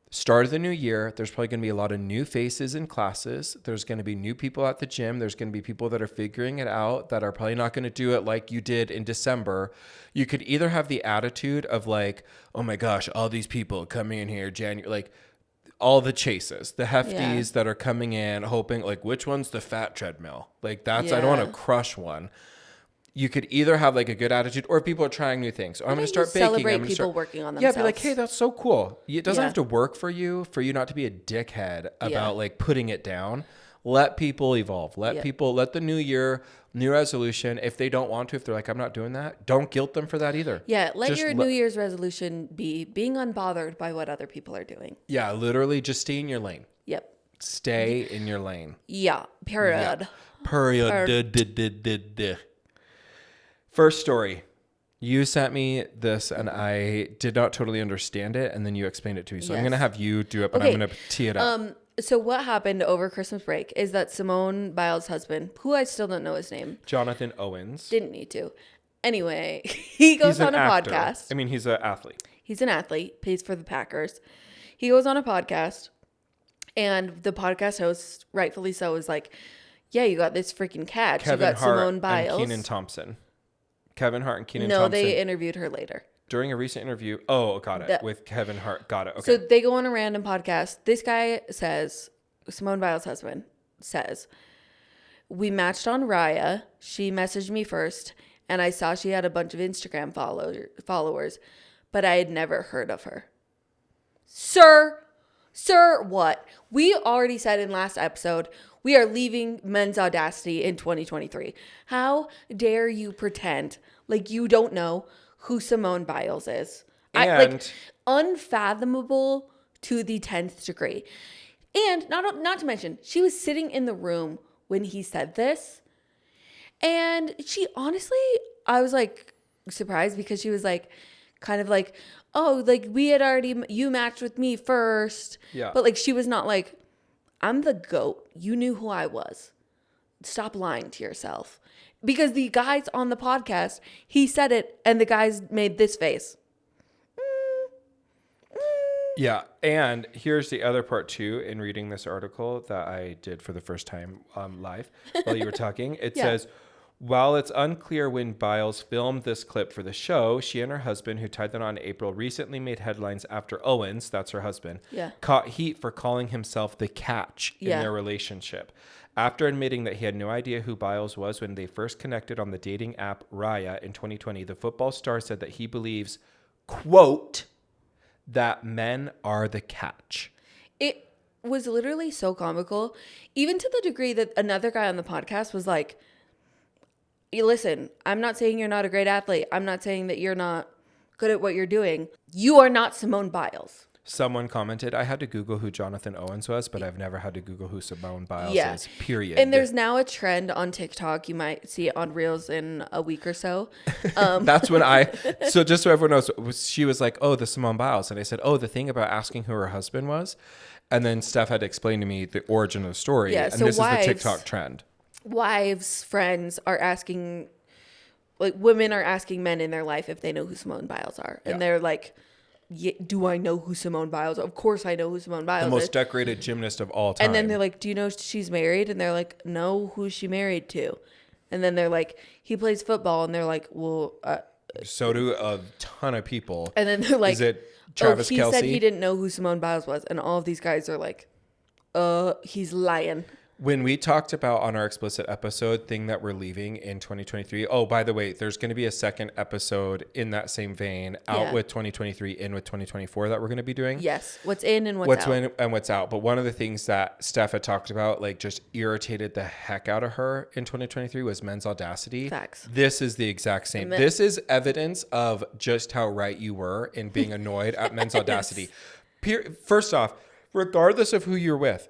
start of the new year, there's probably going to be a lot of new faces in classes. There's going to be new people at the gym. There's going to be people that are figuring it out that are probably not going to do it like you did in December. You could either have the attitude of like, oh my gosh, all these people coming in here, January, like all the chases, the hefties that are coming in hoping like, which one's the fat treadmill? Like that's, I don't want to crush one. You could either have like a good attitude or if people are trying new things. I'm going to start baking. Celebrate people working on themselves. Yeah, be like, hey, that's so cool. It doesn't have to work for you not to be a dickhead about like putting it down. Let people evolve. Let the new year, new resolution. If they don't want to, if they're like, I'm not doing that, don't guilt them for that either. Yeah, your New Year's resolution be being unbothered by what other people are doing. Yeah, literally just stay in your lane. Yep. Stay in your lane. Yeah, period. Yeah. Period. First story. You sent me this and I did not totally understand it. And then you explained it to me. So I'm going to have you do it, but I'm going to tee it up. So what happened over Christmas break is that Simone Biles' husband, who I still don't know his name. Jonathan Owens. Didn't need to. Anyway, he goes on a podcast. I mean, he's an athlete. He's an athlete, plays for the Packers. He goes on a podcast and the podcast host, rightfully so, is like, yeah, you got this freaking catch. Kevin you got Hart Simone Biles. and Keenan Thompson. Kevin Hart and Keenan Thompson. No, they interviewed her later. During a recent interview. Oh, got it. With Kevin Hart. Got it. Okay. So they go on a random podcast. This guy says, Simone Biles' husband says, we matched on Raya. She messaged me first, and I saw she had a bunch of Instagram followers, but I had never heard of her. Sir, what? We already said in last episode, we are leaving Men's Audacity in 2023. How dare you pretend like you don't know who Simone Biles is? Unfathomable to the 10th degree. And not to mention, she was sitting in the room when he said this. And she honestly, I was like surprised because she was like, kind of like, oh, like you matched with me first. Yeah. But like, she was not like, I'm the GOAT. You knew who I was. Stop lying to yourself. Because the guys on the podcast, he said it and the guys made this face. Yeah. And here's the other part too, in reading this article that I did for the first time live while you were talking. It says, while it's unclear when Biles filmed this clip for the show, she and her husband, who tied them on in April, recently made headlines after Owens, that's her husband, caught heat for calling himself the catch in their relationship. After admitting that he had no idea who Biles was when they first connected on the dating app Raya in 2020, the football star said that he believes, quote, that men are the catch. It was literally so comical, even to the degree that another guy on the podcast was like, listen, I'm not saying you're not a great athlete. I'm not saying that you're not good at what you're doing. You are not Simone Biles. Someone commented, I had to Google who Jonathan Owens was, but I've never had to Google who Simone Biles is, period. And there's now a trend on TikTok. You might see it on Reels in a week or so. That's when so just so everyone knows, she was like, oh, the Simone Biles. And I said, oh, the thing about asking who her husband was. And then Steph had to explain to me the origin of the story. Yeah, and so this is the TikTok trend. wives, friends are asking, like women are asking men in their life if they know who Simone Biles are. And they're like, yeah, do I know who Simone Biles? Of course I know who Simone Biles is. The most decorated gymnast of all time. And then they're like, do you know she's married? And they're like, no, who's she married to? And then they're like, he plays football. And they're like, well, so do a ton of people. and then they're like, is it Travis he Kelce? said he didn't know who Simone Biles was. And all of these guys are like, he's lying. When we talked about on our explicit episode thing that we're leaving in 2023. Oh, by the way, there's going to be a second episode in that same vein, out with 2023, in with 2024 that we're going to be doing. Yes. What's in and what's out. In and what's out. But one of the things that Steph had talked about, like just irritated the heck out of her in 2023 was men's audacity. Facts. This is the exact same. This is evidence of just how right you were in being annoyed at men's audacity. First off, regardless of who you're with,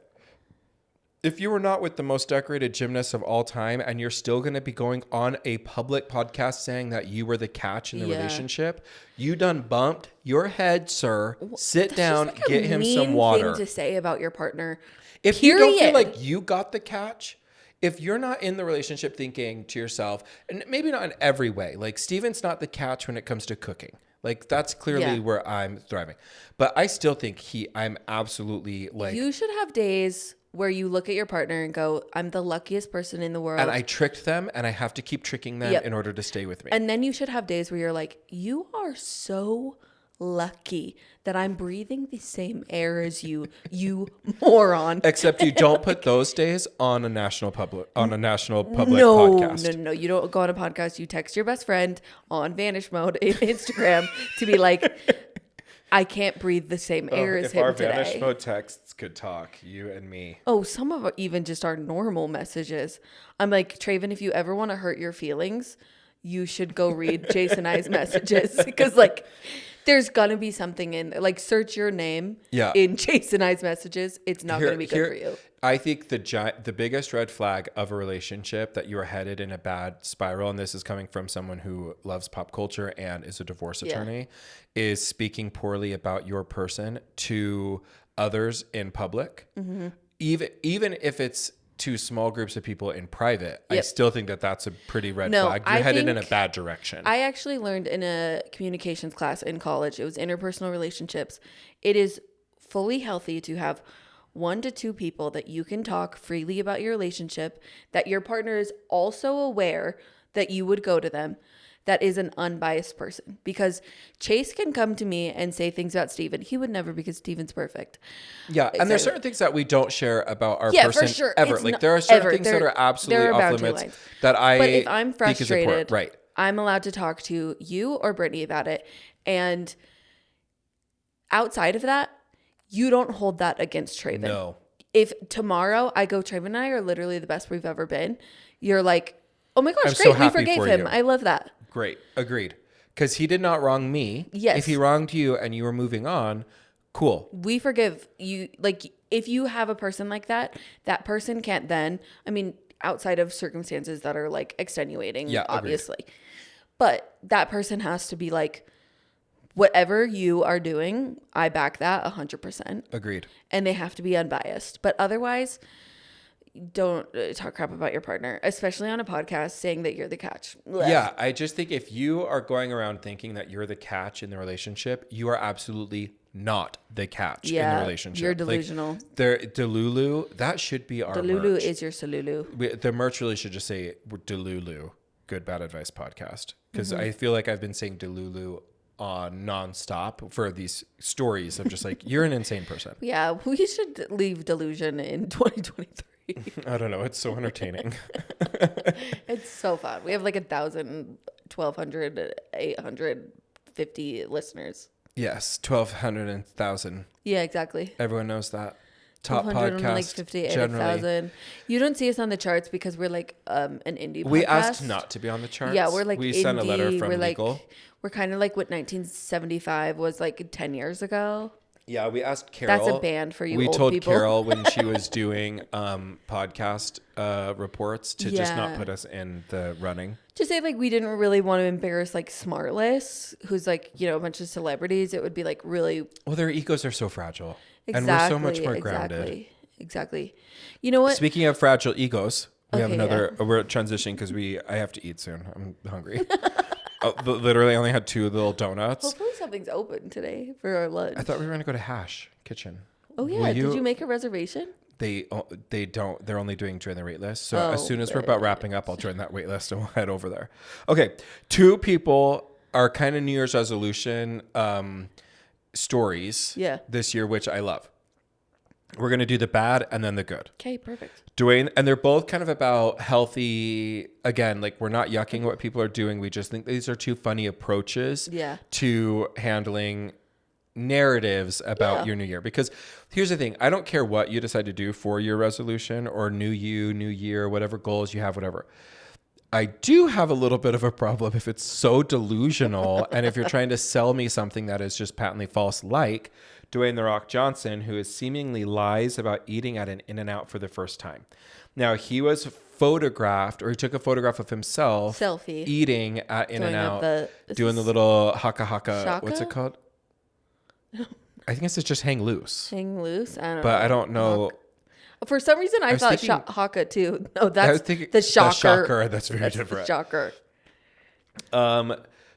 if you were not with the most decorated gymnast of all time and you're still going to be going on a public podcast saying that you were the catch in the relationship, you done bumped your head, sir. Sit down, just like get him some water. Thing to say about your partner. If you don't feel like you got the catch, if you're not in the relationship thinking to yourself, and maybe not in every way, like Steven's not the catch when it comes to cooking. Like that's clearly where I'm thriving. But I still think I'm absolutely like... You should have days where you look at your partner and go, I'm the luckiest person in the world. And I tricked them and I have to keep tricking them in order to stay with me. And then you should have days where you're like, you are so lucky that I'm breathing the same air as you, you moron. Except you don't put those days on a national public podcast. No. You don't go on a podcast. You text your best friend on vanish mode in Instagram to be like, I can't breathe the same air as him today. If our vanish mode texts could talk, you and me. Oh, some of even just our normal messages. I'm like, Traven, if you ever want to hurt your feelings, you should go read Jason I's messages. Because like, there's going to be something in there. Like, search your name in Jason I's messages. It's not going to be good for you. I think the biggest red flag of a relationship that you are headed in a bad spiral, and this is coming from someone who loves pop culture and is a divorce attorney, is speaking poorly about your person to others in public. Mm-hmm. Even if it's to small groups of people in private, I still think that that's a pretty red flag. You're headed in a bad direction. I actually learned in a communications class in college, it was interpersonal relationships. It is fully healthy to have 1 to 2 people that you can talk freely about your relationship, that your partner is also aware that you would go to them, that is an unbiased person. Because Chase can come to me and say things about Steven. He would never, because Steven's perfect. Yeah, and there's certain things that we don't share about our person for sure. ever. It's like there are certain things that are there absolutely are off limits lines. that I But if I'm frustrated, right, I'm allowed to talk to you or Brittany about it. And outside of that, you don't hold that against Traven. No. If tomorrow I go, Traven and I are literally the best we've ever been, you're like, oh my gosh, I'm great, so we happy forgave for him. you. I love that. Great. Agreed. Because he did not wrong me. Yes. If he wronged you and you were moving on, cool. We forgive you. Like, if you have a person like that, that person can't then, I mean, outside of circumstances that are like extenuating, obviously. Agreed. But that person has to be like, whatever you are doing, I back that 100%. Agreed. And they have to be unbiased. But otherwise, don't talk crap about your partner, especially on a podcast saying that you're the catch. Blech. Yeah, I just think if you are going around thinking that you're the catch in the relationship, you are absolutely not the catch in the relationship. You're delusional. Like, Delulu, that should be our Delulu merch. is your Salulu. The merch really should just say Delulu, Good Bad Advice Podcast. Because I feel like I've been saying Delulu nonstop for these stories of just like, you're an insane person. Yeah, we should leave delusion in 2023. I don't know. It's so entertaining. It's so fun. We have like 1,000, 1,200, 850 listeners. Yes, 1,200 and 1,000. Yeah, exactly. Everyone knows that. Top 100 podcast, like 50, generally. 1,000. You don't see us on the charts because we're like an indie podcast. We asked not to be on the charts. Yeah, we're like we indie. sent a letter from we're legal. Like, we're kind of like what 1975 was like 10 years ago. Yeah, we asked Carol. That's a band for you we old told people. Carol when she was doing podcast reports to just not put us in the running. Just say like we didn't really want to embarrass like Smartless, who's like, you know, a bunch of celebrities. It would be like really... Well, their egos are so fragile. Exactly, and we're so much more grounded. Exactly. You know what? Speaking of fragile egos, We have Okay, another. We're transitioning because I have to eat soon. I'm hungry. Literally, only had 2 little donuts. Hopefully something's open today for our lunch. I thought we were gonna go to Hash Kitchen. Oh yeah, did you make a reservation? They don't. They're only doing join the wait list. So Oh, as soon as we're about wrapping up, I'll join that wait list and we'll head over there. Okay, 2 people are kind of New Year's resolution stories. Yeah. This year, which I love. We're gonna do the bad and then the good. Okay, perfect. Dwayne, and they're both kind of about healthy. Again, like we're not yucking what people are doing. We just think these are 2 funny approaches to handling narratives about your new year. Because here's the thing, I don't care what you decide to do for your resolution or new year, whatever goals you have, whatever. I do have a little bit of a problem if it's so delusional and if you're trying to sell me something that is just patently false, like Dwayne "The Rock" Johnson, who is seemingly lies about eating at an In-N-Out for the first time. Now, he was photographed, or he took a photograph of himself Selfie. eating at In-N-Out, doing the this little haka. Shaka? What's it called? I think it's just hang loose. Hang loose? I don't know. But I don't know. For some reason, I thought thinking- haka too. No, I was that's thinking the shocker. The shocker, that's very That's the different. shocker.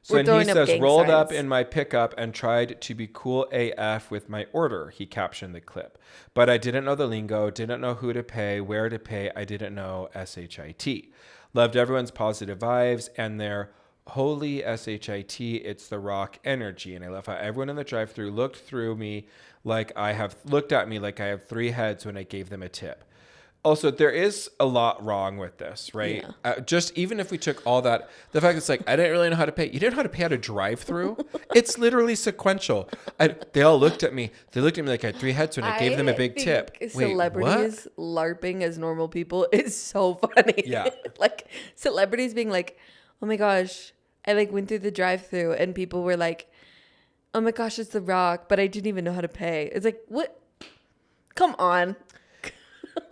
So We're then he throwing up says, gang rolled up signs. in my pickup and tried to be cool AF with my order, he captioned the clip. But I didn't know the lingo, didn't know who to pay, where to pay. I didn't know SHIT. Loved everyone's positive vibes and their holy SHIT, it's the rock energy. And I love how everyone in the drive-thru looked at me like I have 3 heads when I gave them a tip. Also, there is a lot wrong with this, right? Yeah. Just even if we took all that, the fact it's like, I didn't really know how to pay. You didn't know how to pay at a drive-through? It's literally sequential. They all looked at me. They looked at me like I had 3 heads when I gave them a big tip. Celebrities LARPing as normal people is so funny. Yeah. Like celebrities being like, oh my gosh, I like went through the drive-through and people were like, oh my gosh, it's The Rock, but I didn't even know how to pay. It's like, what? Come on.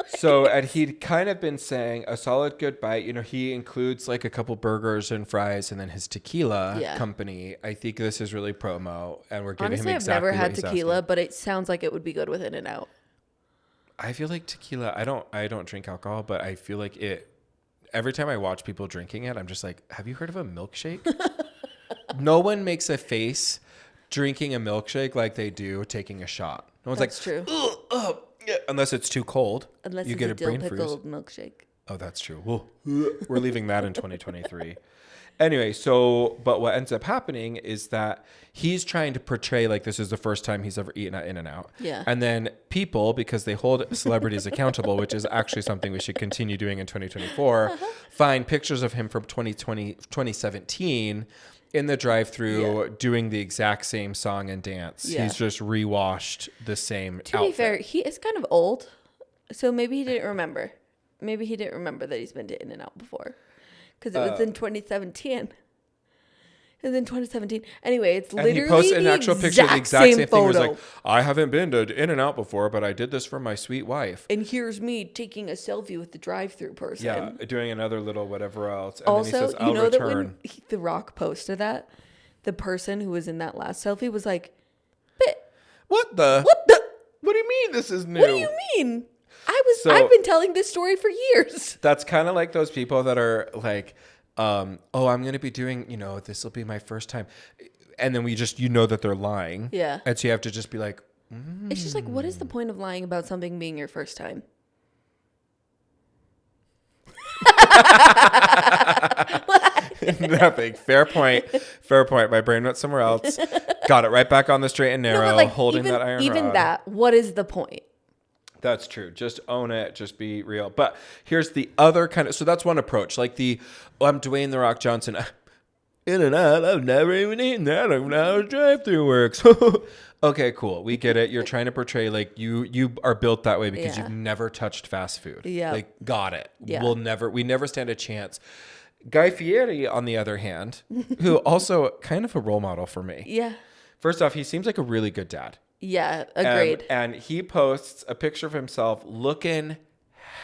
So, and he'd kind of been saying a solid good bite. You know, he includes like a couple burgers and fries and then his tequila company. I think this is really promo and we're giving Honestly, him exactly I've never had what he's tequila, asking. but it sounds like it would be good with In-N-Out. I feel like tequila, I don't drink alcohol, but I feel like every time I watch people drinking it, I'm just like, have you heard of a milkshake? No one makes a face drinking a milkshake like they do taking a shot. No one's That's like, true. ugh, yeah. Unless it's too cold. Unless you it's get a a dill brain freeze. pickled milkshake. Oh, that's true. Well, we're leaving that in 2023. Anyway, but what ends up happening is that he's trying to portray like this is the first time he's ever eaten at In-N-Out. Yeah. And then people, because they hold celebrities accountable, which is actually something we should continue doing in 2024, find pictures of him from 2017 in the drive-thru doing the exact same song and dance. Yeah. He's just rewashed the same To outfit. be fair, he is kind of old, so maybe he didn't remember. Maybe he didn't remember that he's been to In-N-Out before, because it was in 2017. It was in 2017. Anyway, it's And literally he posts an the actual picture of the exact same thing. He was photo. like, I haven't been to In-N-Out before, but I did this for my sweet wife. And here's me taking a selfie with the drive-through person. Yeah, doing another little whatever else. And Also, then he says, I'll you know return. that when The Rock posted that, the person who was in that last selfie was like, "But What the? what the? What do you mean this is new? What do you mean? So- I've been telling this story for years." That's kind of like those people that are like, oh, I'm going to be doing, this will be my first time. And then that they're lying. Yeah. And so you have to just be like, It's just like, what is the point of lying about something being your first time? nothing. Fair point. My brain went somewhere else. Got it right back on the straight and No, narrow, but like, holding that iron even rod. that, what is the point? That's true. Just own it. Just be real. But here's the other kind of, so that's one approach. Like I'm Dwayne "The Rock" Johnson. In-N-Out, I've never even eaten that. I don't know how a drive-thru works. Okay, cool. We get it. You're trying to portray like you are built that way because Yeah. you've never touched fast food. Yeah. Like, got it. Yeah. We never stand a chance. Guy Fieri, on the other hand, who also kind of a role model for me. Yeah. First off, he seems like a really good dad. Yeah. Agreed. And he posts a picture of himself looking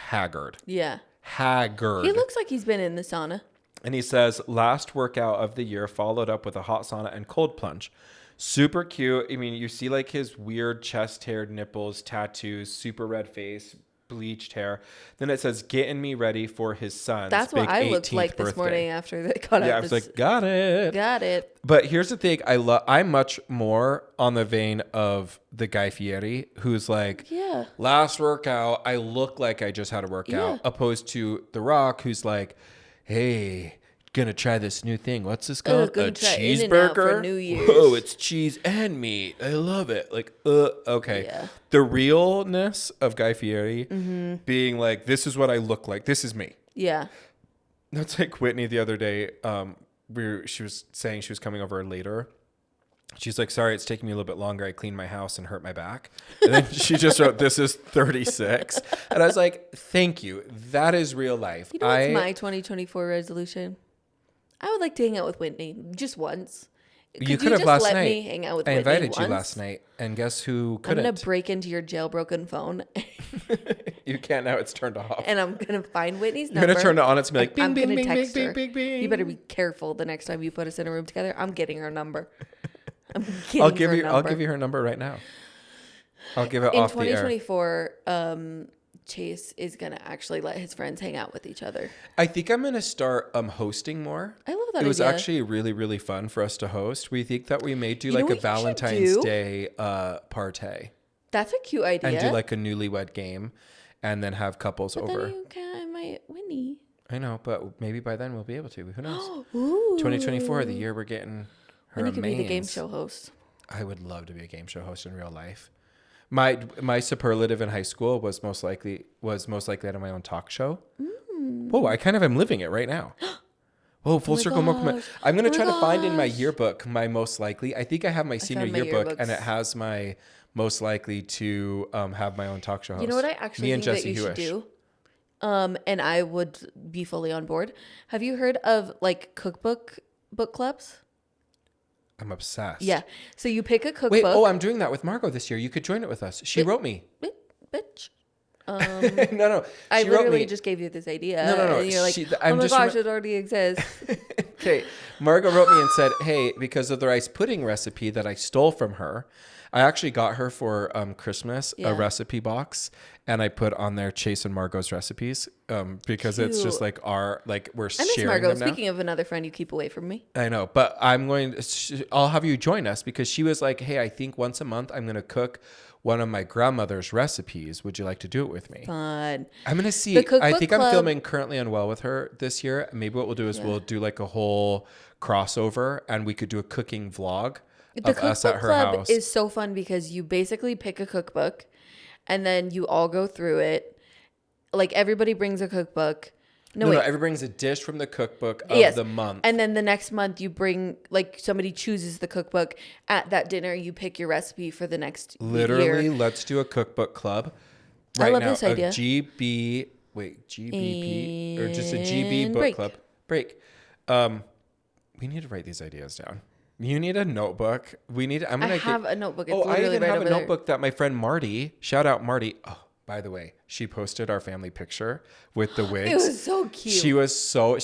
haggard. Yeah. Haggard. He looks like he's been in the sauna. And he says, last workout of the year followed up with a hot sauna and cold plunge. Super cute. I mean, you see like his weird chest hair, nipples, tattoos, super red face, bleached hair. Then it says, getting me ready for his son's That's big what I 18th looked like birthday. this morning after they got out. Yeah, I was like, got it. Got it. But here's the thing. I'm much more on the vein of the Guy Fieri, who's like, Yeah. last workout, I look like I just had a workout, opposed to The Rock, who's like, hey, gonna try this new thing. What's this called? Gonna A try In-N-Out for cheeseburger? New Year's. Whoa, it's cheese and meat. I love it. Like, okay. Yeah. The realness of Guy Fieri being like, this is what I look like. This is me. Yeah. That's like Whitney the other day. She was saying she was coming over later. She's like, sorry, it's taking me a little bit longer. I cleaned my house and hurt my back. And then she just wrote, this is 36. And I was like, thank you. That is real life. You know what's my 2024 resolution? I would like to hang out with Whitney just once. You could have last let night. me hang out with I Whitney invited you once? last night. And guess who I'm couldn't? going to break into your jailbroken phone You can't now. It's turned off. and I'm going to find Whitney's You're number. going to turn it on. It's going to be like, I'm bing, going bing, to bing, text bing, her. bing, bing. You better be careful the next time you put us in a room together. I'm getting her number. I'm getting I'll give her you. number. I'll give you her number right now. I'll give it In off the air. 2024, Chase is going to actually let his friends hang out with each other. I think I'm going to start hosting more. I love that It was idea. actually really, really fun for us to host. We think that we may do You know like a what you should Valentine's do? Day party That's a cute idea. and do like a newlywed game and then have couples But over. then you can't invite Winnie. I know, but maybe by then we'll be able to. Who knows? Ooh. 2024, the year we're getting her Winnie could be the game mains. show host. I would love to be a game show host in real life. My superlative in high school was most likely to have my own talk show. Whoa, I kind of am living it right now. Whoa, full circle moment. gosh. I'm gonna Oh my try to find in my gosh. yearbook my most likely. I think I have my senior found my yearbook and yearbooks. it has my most likely to have my own talk show host. You know what I actually Me and think that Jesse you should Hewish. do? And I would be fully on board. Have you heard of like cookbook book clubs? I'm obsessed. Yeah. So you pick a cookbook. Wait, I'm doing that with Margot this year. You could join it with us. She wrote me. Bitch. No. I She wrote literally me. just gave you this idea. No. And you're like, I'm oh my just gosh, it already exists. Okay, Margot wrote me and said, hey, because of the rice pudding recipe that I stole from her, I actually got her for Christmas Yeah. a recipe box, and I put on there Chase and Margot's recipes because it's just Cute. like we're I miss sharing Margot. them now. Speaking of another friend you keep away from me. I know, but I'll have you join us because she was like, hey, I think once a month I'm going to cook one of my grandmother's recipes. Would you like to do it with me? Fun. I'm going to see. The I cookbook think I'm club- filming Currently Unwell with her this year. Maybe what we'll do is we'll do like a whole crossover and we could do a cooking vlog The of us at cookbook her club house. is so fun because you basically pick a cookbook and then you all go through it. Like everybody brings a cookbook. No, No, wait. everybody brings a dish from the cookbook of the month. And then the next month you bring, like somebody chooses the cookbook at that dinner. You pick your recipe for the next Literally, year. let's do a cookbook club I right love now. this idea. A GBP or just a GB And book break. club. Break. We need to write these ideas down. You need a notebook. I'm I gonna have a notebook. It's I literally even right have over a there. notebook that my friend Marty, shout out Marty. Oh, by the way, she posted our family picture with the wigs. It was so cute. She was so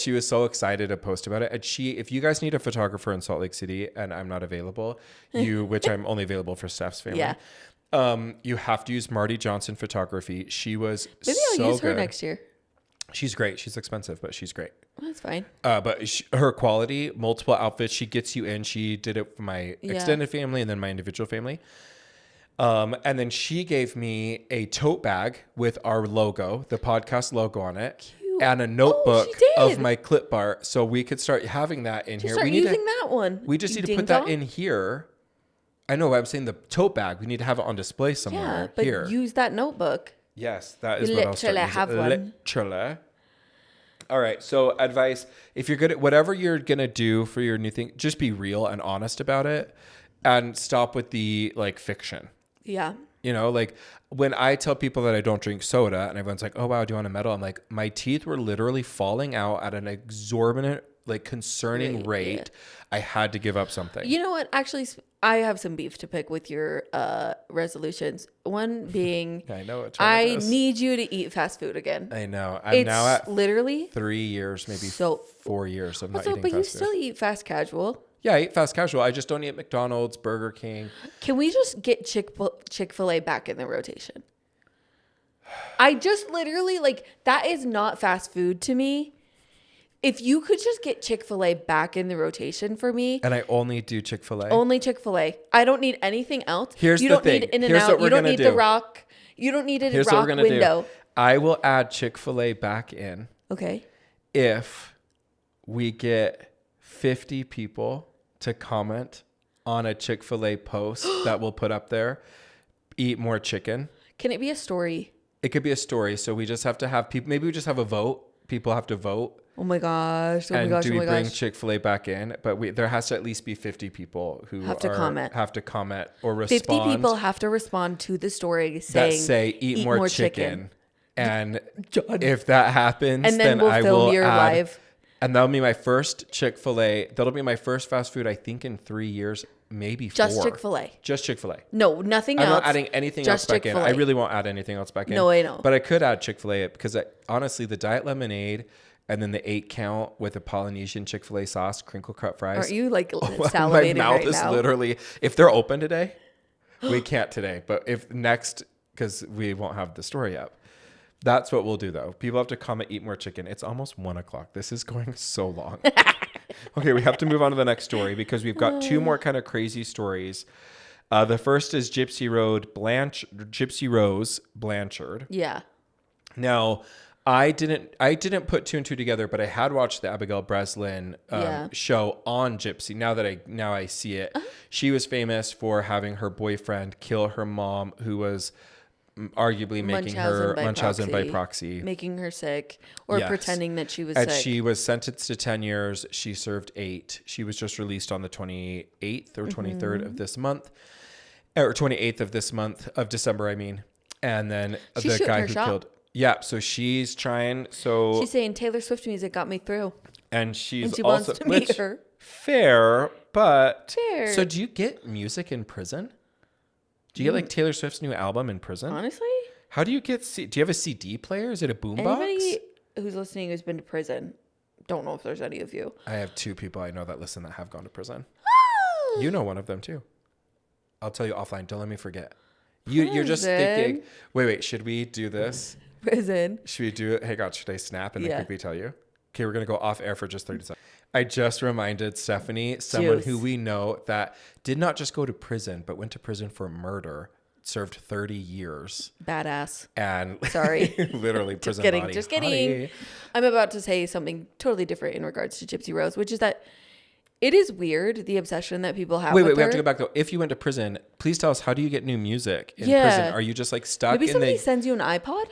excited to post about it. And if you guys need a photographer in Salt Lake City and I'm not available, which I'm only available for Steph's family. Yeah. You have to use Marty Johnson Photography. She was Maybe I'll so use her good. next year. She's great. She's expensive, but she's great. Well, that's fine. But her quality, multiple outfits, she gets you in. She did it for my extended family and then my individual family. And then she gave me a tote bag with our logo, the podcast logo on it, Cute. and a notebook she did. of my clip art. So we could start having that in here. Start We need using that one. We just You need to put ding that in here. I know. I'm saying the tote bag. We need to have it on display somewhere Yeah, but here. use that notebook. Yes, that is You what I'll start literally using. have one. Literally. All right. So advice: if you're good at whatever you're gonna do for your new thing, just be real and honest about it, and stop with the fiction. Yeah. You know, like when I tell people that I don't drink soda, and everyone's like, "Oh wow, do you want a medal?" I'm like, my teeth were literally falling out at an exorbitant, concerning rate. I had to give up something. You know what? Actually, I have some beef to pick with your resolutions. One being, I know what I it is. need you to eat fast food again. I know. I'm now at literally 3 years, maybe so. 4 years of not Also, eating but you fast food. still eat fast casual. Yeah, I eat fast casual. I just don't eat at McDonald's, Burger King. Can we just get Chick-fil-A back in the rotation? I just literally, like, that is not fast food to me. If you could just get Chick-fil-A back in the rotation for me. And I only do Chick-fil-A. Only Chick-fil-A. I don't need anything else. Here's you the don't thing. need In and Here's what Out. we're You don't gonna need do. the Rock. You don't need a Here's what Rock we're gonna window. do. I will add Chick-fil-A back in Okay. if we get 50 people to comment on a Chick-fil-A post that we'll put up there. Eat more chicken. Can it be a story? It could be a story. So we just have to have people. Maybe we just have a vote. People have to vote. Oh my gosh. Oh my And gosh. do Oh we my bring gosh. Chick-fil-A back in? But there has to at least be 50 people who Have to comment. Have to comment or respond. 50 people have to respond to the story that saying, say eat more chicken. And John. if that happens, And then we'll I film will your add, live. And that'll be my first Chick-fil-A. That'll be my first fast food, I think, in 3 years, maybe 4. Just Chick-fil-A. Just Chick-fil-A. No, nothing I'm else. not adding anything Just else back in. Chick-fil-A. I really won't add anything else back in. No, I know. But I could add Chick-fil-A because honestly, the diet lemonade and then the 8 count with the Polynesian Chick-fil-A sauce, crinkle cut fries. Aren't you like my salivating mouth right is now? literally, if they're open today, we can't today. But if next, because we won't have the story up. That's what we'll do though. People have to comment, eat more chicken. It's almost 1 o'clock. This is going so long. Okay, we have to move on to the next story because we've got 2 more kind of crazy stories. The first is Gypsy Rose Blanchard. Yeah. Now, I didn't put 2 and 2 together, but I had watched the Abigail Breslin show on Gypsy. Now I see it. She was famous for having her boyfriend kill her mom, who was arguably making her Munchausen by proxy, making her sick, or Yes. pretending that she was And sick. she was sentenced to 10 years. She served 8. She was just released on the 28th or 23rd of this month, or 28th of this month of December, I mean. And then She's the shooting guy her who shot. killed. Yeah, so she's trying. So She's saying Taylor Swift music got me through, and she's and she also wants to meet her. fair, but Fair. So do you get music in prison? Do you get like Taylor Swift's new album in prison? Honestly, How do you get? Do you have a CD player? Is it a boombox? anybody who's listening who's been to prison, don't know if there's any of you. I have 2 people I know that listen that have gone to prison. You know one of them too. I'll tell you offline. Don't let me forget. You're just thinking. Prison. Wait. Should we do this? Prison. Should we do it? Hey, God, should I snap and then Yeah. quickly tell you? Okay, we're gonna go off air for just 30 seconds. I just reminded Stephanie, someone Juice. who we know that did not just go to prison, but went to prison for murder, served 30 years, Badass. and Sorry. literally Just prison kidding. body. Just kidding. Hottie. I'm about to say something totally different in regards to Gypsy Rose, which is that it is weird, the obsession that people have Wait, with we have her. to go back though. If you went to prison, please tell us, how do you get new music in Yeah. prison? Are you just like stuck Maybe in somebody the? sends you an iPod?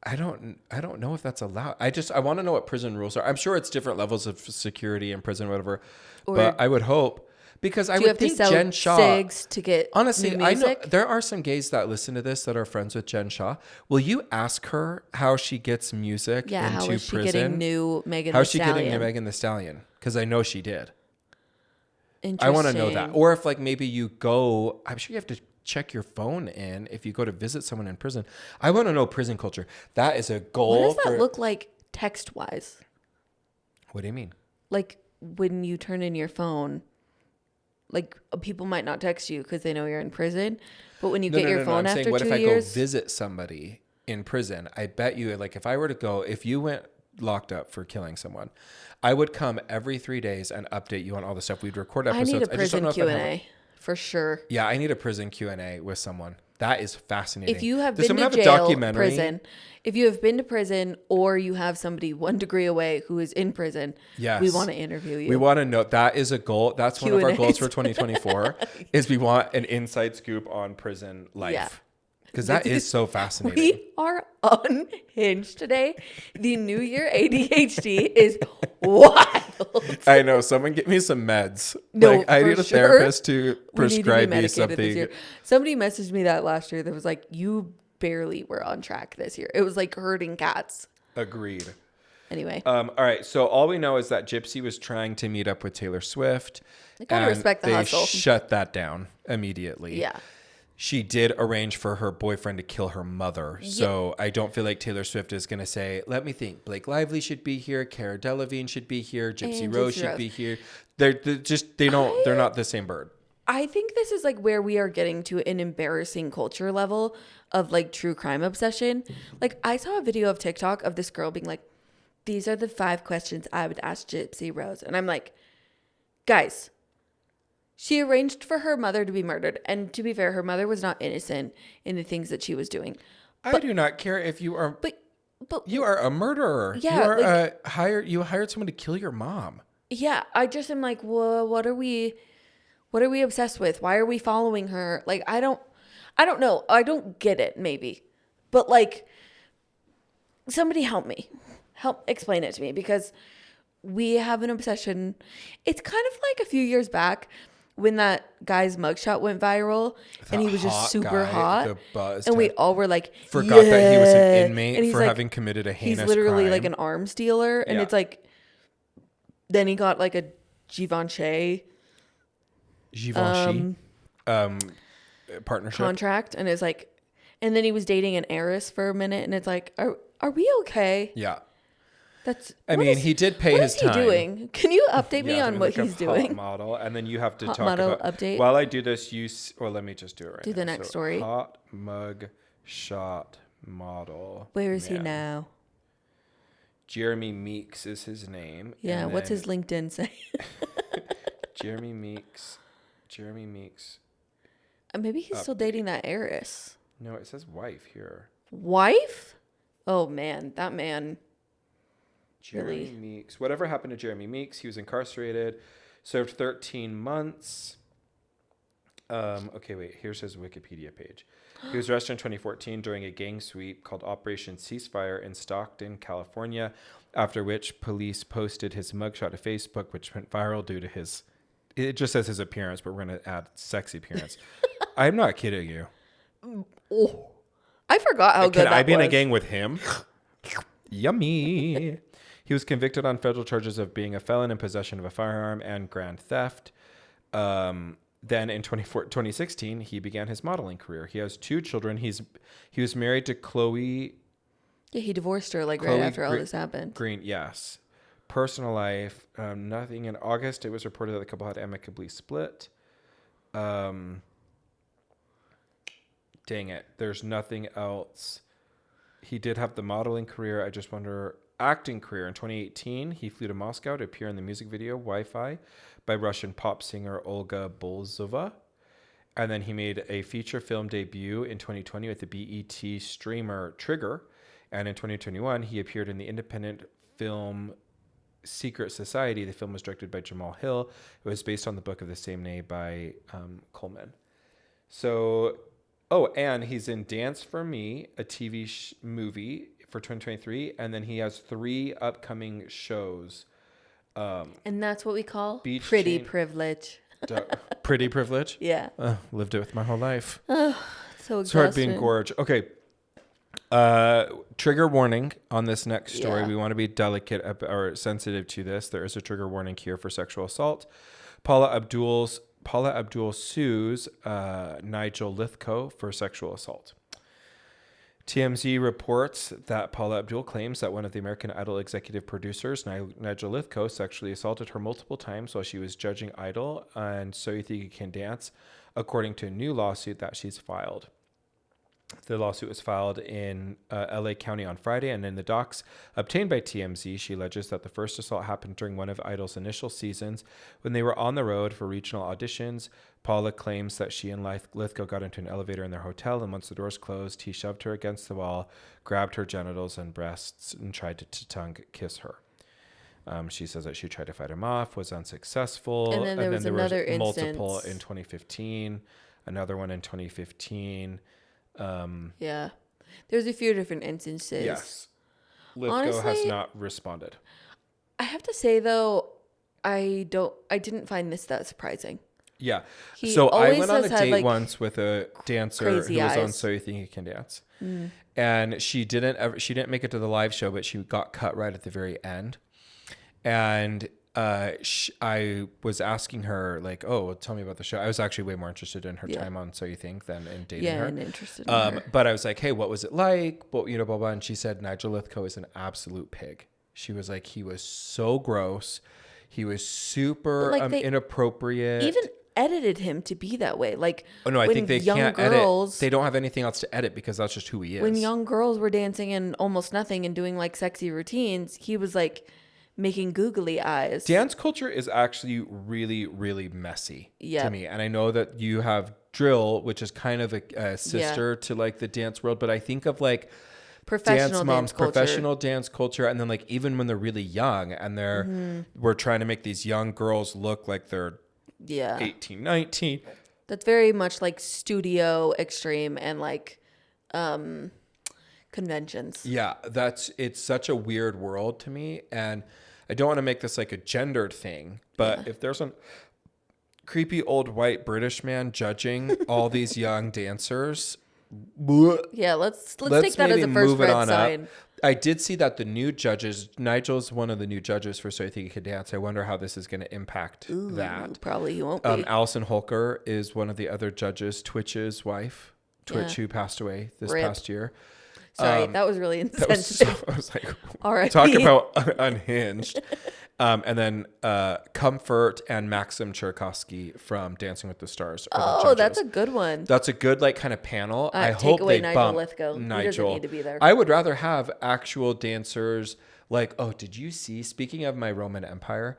I don't know if that's allowed. I want to know what prison rules are. I'm sure it's different levels of security in prison, whatever. Or but I would hope, because I Do you would have to think sell Jen Shaw. cigs to get Honestly, new I know music? there are some gays that listen to this that are friends with Jen Shaw. Will you ask her how she gets music Yeah, into how is she prison? getting new Megan How's Thee she Stallion? getting new Megan Thee Stallion? Because I know she did. Interesting. I want to know that. Or if like maybe you go, I'm sure you have to check your phone in if you go to visit someone in prison. I want to know prison culture. That is a goal. What does that look like text-wise? What do you mean? Like when you turn in your phone, like people might not text you because they know you're in prison, but when you get your phone I'm after saying, what 2 if I years, go visit somebody in prison? I bet you, like, if I were to go, if you went locked up for killing someone, I would come every 3 days and update you on all the stuff. We'd record I episodes. need a just don't prison know if I'd have Q&A for sure. Yeah, I need a prison Q&A with someone. That is fascinating. If you have Does been someone to have a jail, documentary? prison, if you have been to prison or you have somebody 1 degree away who is in prison, Yes. we want to interview you. We want to know. That is a goal. That's one of our Q&As. goals for 2024 is we want an inside scoop on prison life. Yeah. Because that is so fascinating. We are unhinged today. The New Year ADHD is wild. I know. Someone get me some meds. No, like, I for need a sure. therapist to We need to be prescribe me medicated this something. year. Somebody messaged me that last year that was like, you barely were on track this year. It was like herding cats. Agreed. Anyway, All right. So all we know is that Gypsy was trying to meet up with Taylor Swift. I gotta and respect the they hustle. shut that down immediately. yeah. She did arrange for her boyfriend to kill her mother. So I don't feel like Taylor Swift is going to say, let me think. Blake Lively should be here. Cara Delevingne should be here. Gypsy And Rose Gypsy should Rose. be here. They're not the same bird. I think this is like where we are getting to an embarrassing culture level of like true crime obsession. Like I saw a video of TikTok of this girl being like, these are the 5 questions I would ask Gypsy Rose. And I'm like, guys, she arranged for her mother to be murdered. And to be fair, her mother was not innocent in the things that she was doing. I do not care if you are, But you are a murderer. Yeah, You hired someone to kill your mom. yeah, I just am like, well, what are we obsessed with? Why are we following her? Like, I don't know. I don't get it, maybe. But like, somebody help me. Help explain it to me, because we have an obsession. It's kind of like a few years back when that guy's mugshot went viral and he was just super hot. And we all were like, forgot that he was an and inmate he's for like, having committed a heinous he's literally crime. like an arms dealer. And Yeah. it's like, then he got like a Givenchy partnership contract, and it's like, and then he was dating an heiress for a minute, and it's like, are we okay? Yeah. I mean, he did pay his time. What is he doing? Can you update me Yeah, on let what look he's up doing? Hot model, and then you have to Hot talk model about update. While I do this, let me just do it right Do now. the next story. Hot mug shot model. Where is he man. now? Jeremy Meeks is his name. Yeah, and what's then his LinkedIn say? Jeremy Meeks. Maybe he's still dating that heiress. No, it says wife here. Wife? Oh man, that man. Jeremy Really? Meeks. Whatever happened to Jeremy Meeks? He was incarcerated, served 13 months. Okay, wait. Here's his Wikipedia page. He was arrested in 2014 during a gang sweep called Operation Ceasefire in Stockton, California, after which police posted his mugshot to Facebook, which went viral due to his... It just says his appearance, but we're going to add sexy appearance. I'm not kidding you. Oh, I forgot how good that was. Can I be in a gang with him? Yummy. He was convicted on federal charges of being a felon in possession of a firearm and grand theft. Then in 2016, he began his modeling career. He has 2 children. He was married to Chloe. Yeah, he divorced her like Chloe right after all this happened. Green, yes. Personal life, nothing. In August, it was reported that the couple had amicably split. Dang it. There's nothing else. He did have the modeling career. I just wonder... Acting career. In 2018, he flew to Moscow to appear in the music video Wi-Fi by Russian pop singer Olga Bolzova. And then he made a feature film debut in 2020 with the BET streamer Trigger. And in 2021, he appeared in the independent film Secret Society. The film was directed by Jamal Hill. It was based on the book of the same name by Coleman. So, and he's in Dance for Me, a TV movie for 2023, and then he has 3 upcoming shows. And that's what we call Beach pretty Chain- privilege. Pretty privilege? Yeah. Lived it with my whole life. So It's hard being gorge. Okay. Trigger warning on this next story. Yeah. We want to be delicate or sensitive to this. There is a trigger warning here for sexual assault. Paula Abdul sues Nigel Lithgow for sexual assault. TMZ reports that Paula Abdul claims that one of the American Idol executive producers, Nigel Lithgow, sexually assaulted her multiple times while she was judging Idol and So You Think You Can Dance, according to a new lawsuit that she's filed. The lawsuit was filed in LA County on Friday, and in the docs obtained by TMZ, she alleges that the first assault happened during one of Idol's initial seasons when they were on the road for regional auditions. Paula claims that she and Lithgow got into an elevator in their hotel, and once the doors closed, he shoved her against the wall, grabbed her genitals and breasts, and tried to tongue kiss her. She says that she tried to fight him off, was unsuccessful. And then there was another multiple instance. in 2015, another one in 2015. Yeah. There's a few different instances. Yes. Lithgow has Honestly, not responded. I have to say though, I didn't find this that surprising. Yeah. He So I always went on a has had, date like, once with a dancer who crazy was on eyes. So You Think You Can Dance. And she didn't make it to the live show, but she got cut right at the very end. And I was asking her, like, oh, tell me about the show. I was actually way more interested in her time on So You Think than in dating her. and interested in her. But I was like, hey, what was it like? But, blah, blah. And she said, Nigel Lithgow is an absolute pig. She was like, he was so gross. He was super But, like, inappropriate. Even edited him to be that way. Like, Oh no, I when think they young can't girls, edit. They don't have anything else to edit because that's just who he is. when young girls were dancing in Almost Nothing and doing like sexy routines, he was like making googly eyes. Dance culture is actually really, really messy Yep. to me. And I know that you have drill, which is kind of a sister to like the dance world, but I think of like Professional dance culture. professional dance culture, and then like even when they're really young and we're trying to make these young girls look like they're 18, 19. That's very much like studio extreme and like conventions. Yeah, it's such a weird world to me, and I don't want to make this like a gendered thing, but if there's a creepy old white British man judging all these young dancers, Yeah, let's take that as a first red sign. up. I did see that the new judges, Nigel's one of the new judges for So I Think You Could Dance. I wonder how this is going to impact that. Probably he won't be. Alison Holker is one of the other judges, Twitch's wife. Twitch, who passed away this Rip. past year. Sorry, that was really That was insensitive. I was like, R.I.P. talk about unhinged. And then Comfort and Maxim Cherkasky from Dancing with the Stars. Are the judges. That's a good one. That's a good like kind of panel. I take hope away they Nigel bump Lithgow. He doesn't Nigel. need to be there. I would rather have actual dancers like, oh, did you see, speaking of my Roman Empire,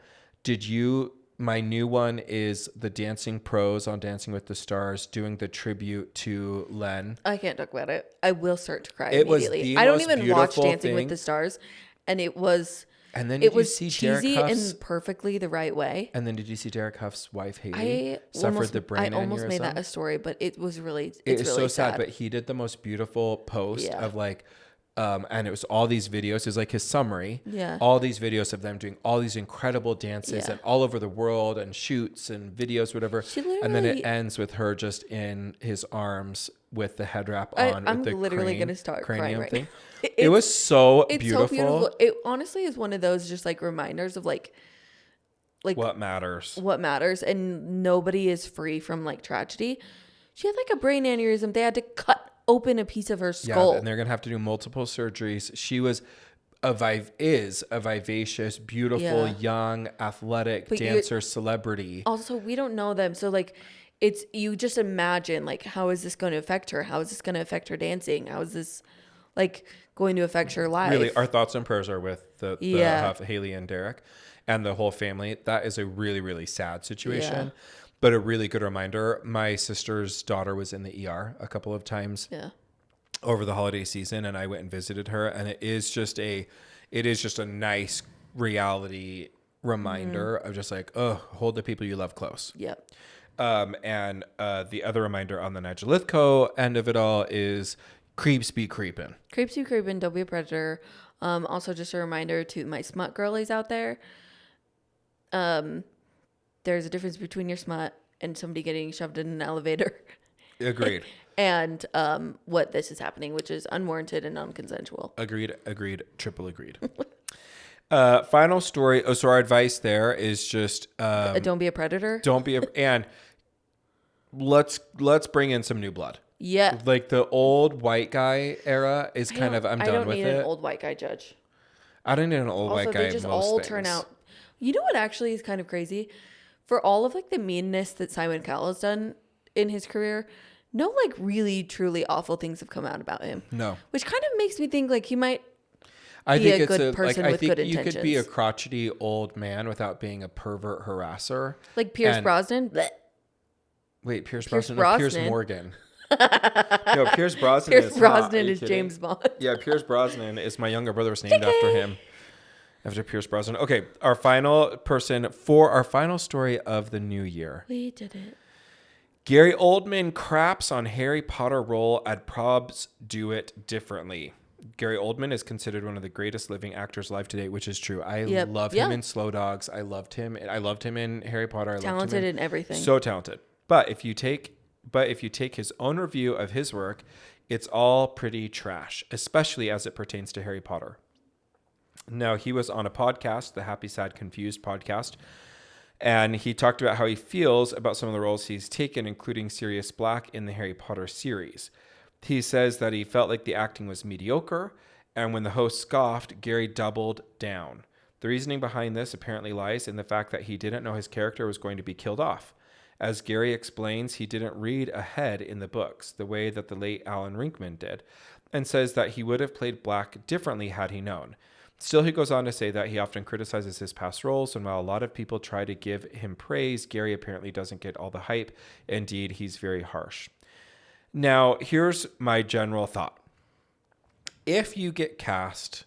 my new one is the dancing pros on Dancing with the Stars doing the tribute to Len. I can't talk about it. I will start to cry It was immediately. the I don't most even watch beautiful Dancing thing. with the Stars, and it was And then it did you was see cheesy Derek Huff's, in perfectly the right way. and then did you see Derek Huff's wife Haley I suffered the brain I almost aneurysm? made that a story, but it was really It it's is really so sad, sad. but he did the most beautiful post Yeah. of like, and it was all these videos. It was like his summary. Yeah. All these videos of them doing all these incredible dances Yeah. and all over the world and shoots and videos, whatever. She And then it literally- ends with her just in his arms with the head wrap I- on. I'm with the literally gonna start crying cranium right thing. now. It was so It's beautiful. so beautiful. It honestly is one of those just like reminders of like What matters? what matters, and nobody is free from like tragedy. She had like a brain aneurysm. They had to cut open a piece of her skull. Yeah, and they're gonna have to do multiple surgeries. She was a vivacious, beautiful, Yeah. young, athletic But dancer celebrity. Also, we don't know them, so like it's you just imagine like how is this going to affect her? How is this going to affect her dancing? How is this like going to affect her life? Really, our thoughts and prayers are with the Yeah. Haley and Derek and the whole family. That is a really, really sad situation, Yeah. but a really good reminder. My sister's daughter was in the ER a couple of times Yeah. over the holiday season, and I went and visited her, and it is just a nice reality reminder of just like, oh, hold the people you love close. Yep. And the other reminder on the Nigel Lithgow end of it all is creeps be creeping. Creeps you creeping, don't be a predator. Also just a reminder to my smut girlies out there. There's a difference between your smut and somebody getting shoved in an elevator. Agreed. And what this is happening, which is unwarranted and non-consensual. Agreed. Triple agreed. Final story. Oh, so our advice there is just Don't be a predator. don't be and let's bring in some new blood. Yeah. Like the old white guy era is kind of I'm I done don't with need it. an old white guy judge. I don't need an old Also, white guy. they just in most all things. turn out. You know what actually is kind of crazy? For all of like the meanness that Simon Cowell has done in his career, no like really truly awful things have come out about him. No. Which kind of makes me think like he might I be think a it's good person I with think good you could be a intentions. crotchety old man without being a pervert harasser. like Pierce And- Brosnan. Blech. Wait, Pierce Pierce Brosnan? No, Pierce Brosnan. Morgan. No, Pierce Brosnan Pierce is hot. Are Brosnan you is kidding? James Bond. Yeah, Pierce Brosnan is my younger brother was named after him. After Pierce Brosnan. Okay, our final person for our final story of the new year. We did it. Gary Oldman craps on Harry Potter role at Probs Do It Differently. Gary Oldman is considered one of the greatest living actors alive today, which is true. I Yep. love Yeah. him in Slow Dogs. I loved him in Harry Potter. I loved Talented him in everything. So talented. But if you take his own review of his work, it's all pretty trash, especially as it pertains to Harry Potter. Now, he was on a podcast, the Happy, Sad, Confused podcast, and he talked about how he feels about some of the roles he's taken, including Sirius Black in the Harry Potter series. He says that he felt like the acting was mediocre, and when the host scoffed, Gary doubled down. The reasoning behind this apparently lies in the fact that he didn't know his character was going to be killed off. As Gary explains, he didn't read ahead in the books the way that the late Alan Rickman did, and says that he would have played Black differently had he known. Still, he goes on to say that he often criticizes his past roles, and while a lot of people try to give him praise, Gary apparently doesn't get all the hype. Indeed, he's very harsh. Now, here's my general thought. If you get cast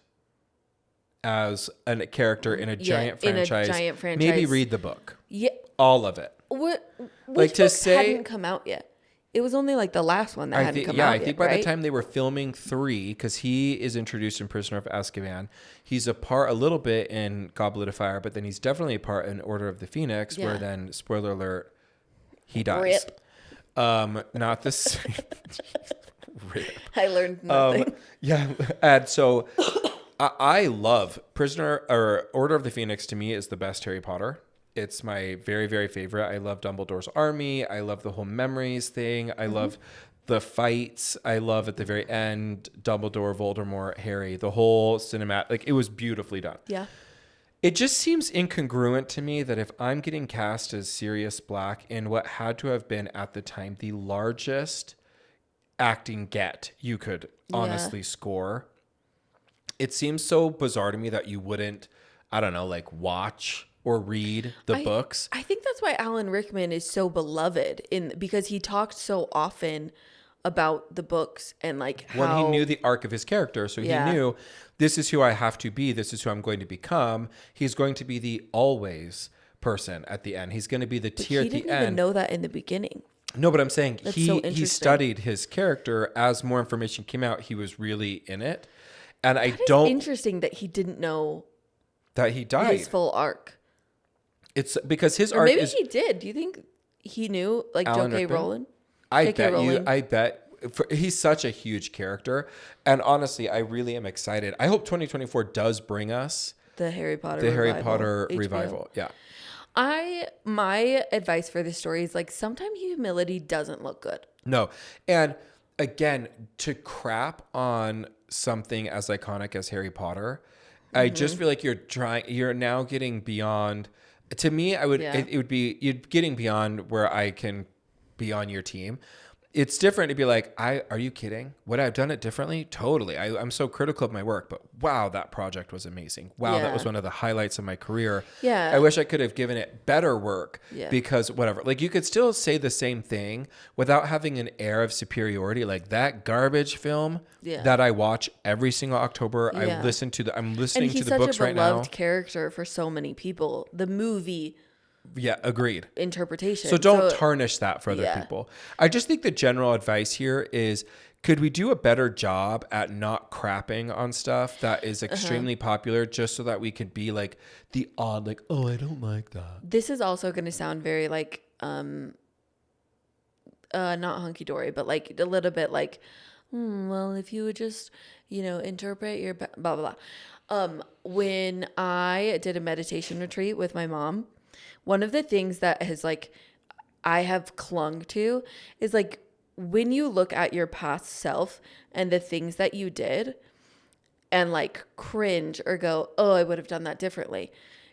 as a character in a giant franchise, maybe read the book. Yeah. All of it. Which like to book say, hadn't come out yet? It was only like the last one that hadn't come out yet. I think by the time they were filming 3, because he is introduced in Prisoner of Azkaban, he's a part a little bit in Goblet of Fire, but then he's definitely a part in Order of the Phoenix, where then, spoiler alert, he dies. Rip. Not the same. Rip. I learned nothing. And so I love Order of the Phoenix. To me, is the best Harry Potter. It's my very, very favorite. I love Dumbledore's army. I love the whole memories thing. I love the fights. I love at the very end, Dumbledore, Voldemort, Harry, the whole cinematic. Like, it was beautifully done. Yeah. It just seems incongruent to me that if I'm getting cast as Sirius Black in what had to have been at the time the largest acting get you could honestly score, it seems so bizarre to me that you wouldn't, I don't know, like watch or read the books. I think that's why Alan Rickman is so beloved because he talked so often about the books and like how when he knew the arc of his character. So he knew, this is who I have to be. This is who I'm going to become. He's going to be the always person at the end. He's going to be the tier at the end. He didn't even know that in the beginning. No, but I'm saying he studied his character. As more information came out, he was really in it. And interesting that he didn't know that he died. His full arc. It's because his or arc maybe is... he did. Do you think he knew, like, J.K. Rowling? I bet. He's such a huge character. And honestly, I really am excited. I hope 2024 does bring us the Harry Potter revival. Yeah. My advice for this story is, like, sometimes humility doesn't look good. No. And again, to crap on something as iconic as Harry Potter, I just feel like you're now getting beyond. To me, it would be, you're getting beyond where I can be on your team. It's different to be like, are you kidding? Would I have done it differently? Totally. I'm so critical of my work, but wow, that project was amazing. Wow, that was one of the highlights of my career. Yeah. I wish I could have given it better work because whatever. Like, you could still say the same thing without having an air of superiority. Like that garbage film that I watch every single October. I'm listening to the books right now. And he's such a beloved character for so many people. The movie... Yeah, agreed. Interpretation. So don't tarnish that for other people. I just think the general advice here is, could we do a better job at not crapping on stuff that is extremely popular, just so that we could be like the odd, like, oh, I don't like that. This is also going to sound very like, not hunky dory, but like a little bit like, well, if you would just, interpret your blah, blah, blah. When I did a meditation retreat with my mom, one of the things that has I have clung to is when you look at your past self and the things that you did and cringe or go, oh, I would have done that differently.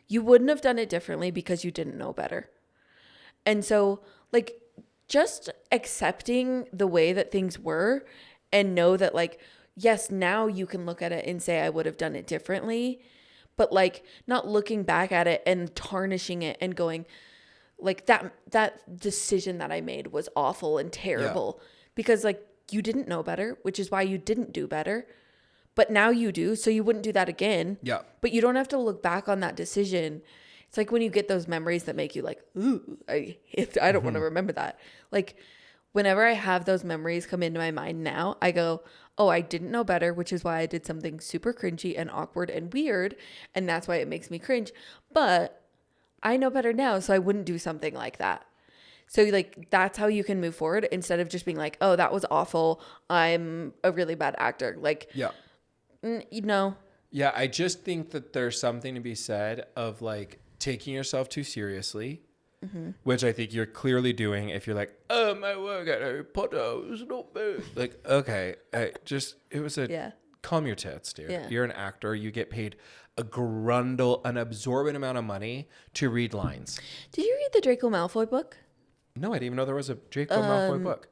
You wouldn't have done it differently because you didn't know better. And so just accepting the way that things were and know that yes, now you can look at it and say, I would have done it differently. But not looking back at it and tarnishing it and going that decision that I made was awful and terrible because you didn't know better, which is why you didn't do better. But now you do, so you wouldn't do that again. Yeah. But you don't have to look back on that decision. It's like when you get those memories that make you ooh, I don't want to remember that. Whenever I have those memories come into my mind now, I go, oh, I didn't know better, which is why I did something super cringy and awkward and weird. And that's why it makes me cringe. But I know better now, so I wouldn't do something like that. So that's how you can move forward instead of just being oh, that was awful. I'm a really bad actor. Yeah, I just think that there's something to be said of taking yourself too seriously. Mm-hmm. Which I think you're clearly doing if you're oh, my work at Harry Potter was not bad. Okay, it was calm your tits, dude. Yeah. You're an actor. You get paid an absorbent amount of money to read lines. Did you read the Draco Malfoy book? No, I didn't even know there was a Draco Malfoy book.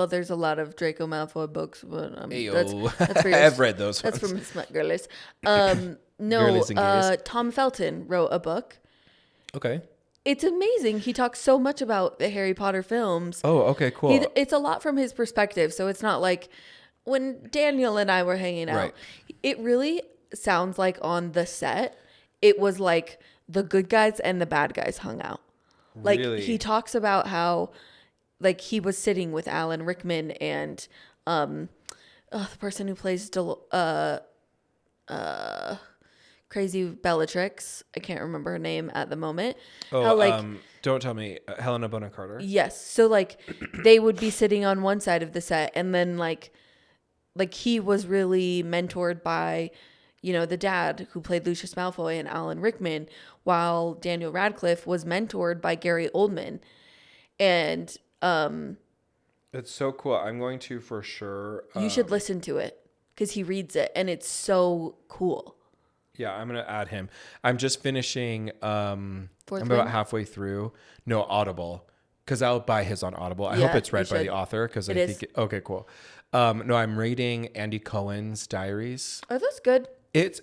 There's a lot of Draco Malfoy books, but Ayo. that's for your, I've read those That's ones. from Smut Girlies. Girlies and gays. Tom Felton wrote a book. Okay. It's amazing. He talks so much about the Harry Potter films. Oh, okay, cool. It's a lot from his perspective, so it's not like when Daniel and I were hanging out. Right. It really sounds like on the set, it was like the good guys and the bad guys hung out. Like Really? he talks about how like he was sitting with Alan Rickman and the person who plays Crazy Bellatrix. I can't remember her name at the moment. Oh, How, don't tell me. Helena Bonham Carter. yes. So like they would be sitting on one side of the set, and then like he was really mentored by, the dad who played Lucius Malfoy and Alan Rickman, while Daniel Radcliffe was mentored by Gary Oldman. And It's so cool. I'm going to for sure. you should listen to it because he reads it and it's so cool. Yeah, I'm going to add him. I'm just finishing. I'm Fourth about Wing? halfway through. No, Audible. Because I'll buy his on Audible. I Yeah, hope it's read you by the should. author. Because I It think. is. Okay, cool. No, I'm reading Andy Cohen's diaries. Oh, that's good. It's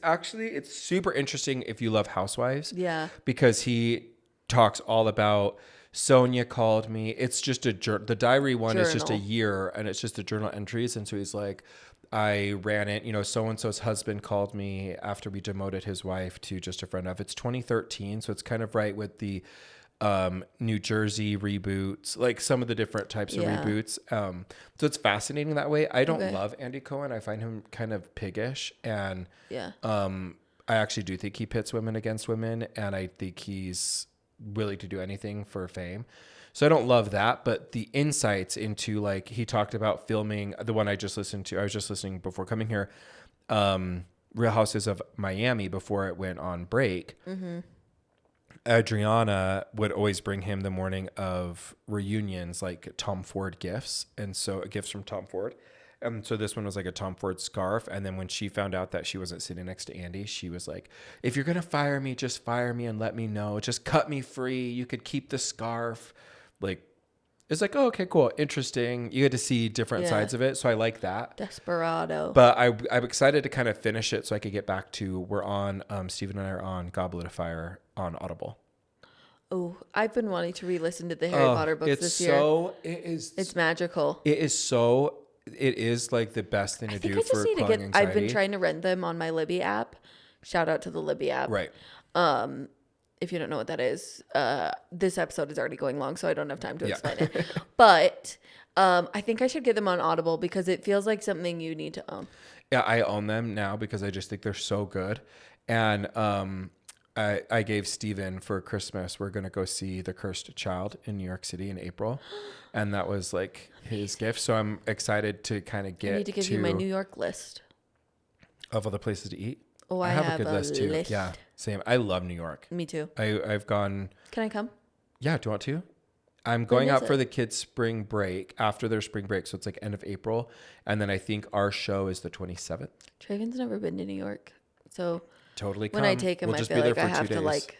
super interesting if you love Housewives. Yeah. Because he talks all about Sonia called me. It's just the diary one is just a Journal. year, and it's just the journal entries. And so he's like, I ran it, so-and-so's husband called me after we demoted his wife to just a friend of. It's 2013, so it's kind of right with the New Jersey reboots, like some of the different types of Yeah. reboots. So it's fascinating that way. I don't Okay. love Andy Cohen. I find him kind of piggish, and Yeah. I actually do think he pits women against women, and I think he's willing to do anything for fame. So I don't love that, but the insights into, like, he talked about filming the one I was just listening before coming here, Real Houses of Miami, before it went on break. Mm-hmm. Adriana would always bring him the morning of reunions, like Tom Ford gifts. And so gifts from Tom Ford. And so this one was like a Tom Ford scarf. And then when she found out that she wasn't sitting next to Andy, she was like, if you're going to fire me, just fire me and let me know. Just cut me free. You could keep the scarf. Like, it's like, oh, okay, cool. Interesting. You get to see different Yeah. sides of it. So I like that. Desperado. But I'm excited to kind of finish it so I could get back to, Steve and I are on Goblet of Fire on Audible. Oh, I've been wanting to re-listen to the Harry Potter books this year. It's magical. It is like the best thing to I think do I just for need to quelling get. anxiety. I've been trying to rent them on my Libby app. Shout out to the Libby app. Right. If you don't know what that is, this episode is already going long, so I don't have time to Yeah. explain it. But I think I should get them on Audible because it feels like something you need to own. Yeah, I own them now because I just think they're so good. And I gave Steven for Christmas, we're going to go see The Cursed Child in New York City in April. And that was like his gift. So I'm excited to kind of get I need to give you my New York list. of other places to eat. Oh, I have have a good list too. list. Yeah, same. I love New York. Me too. I've gone. Can I come? Yeah, do you want to? I'm going out is for it? the kids' spring break after their spring break. So it's like end of April. And then I think our show is the 27th. Traven's never been to New York, so Totally come. when I take him, We'll I just feel be there like I for 2 have days. to like.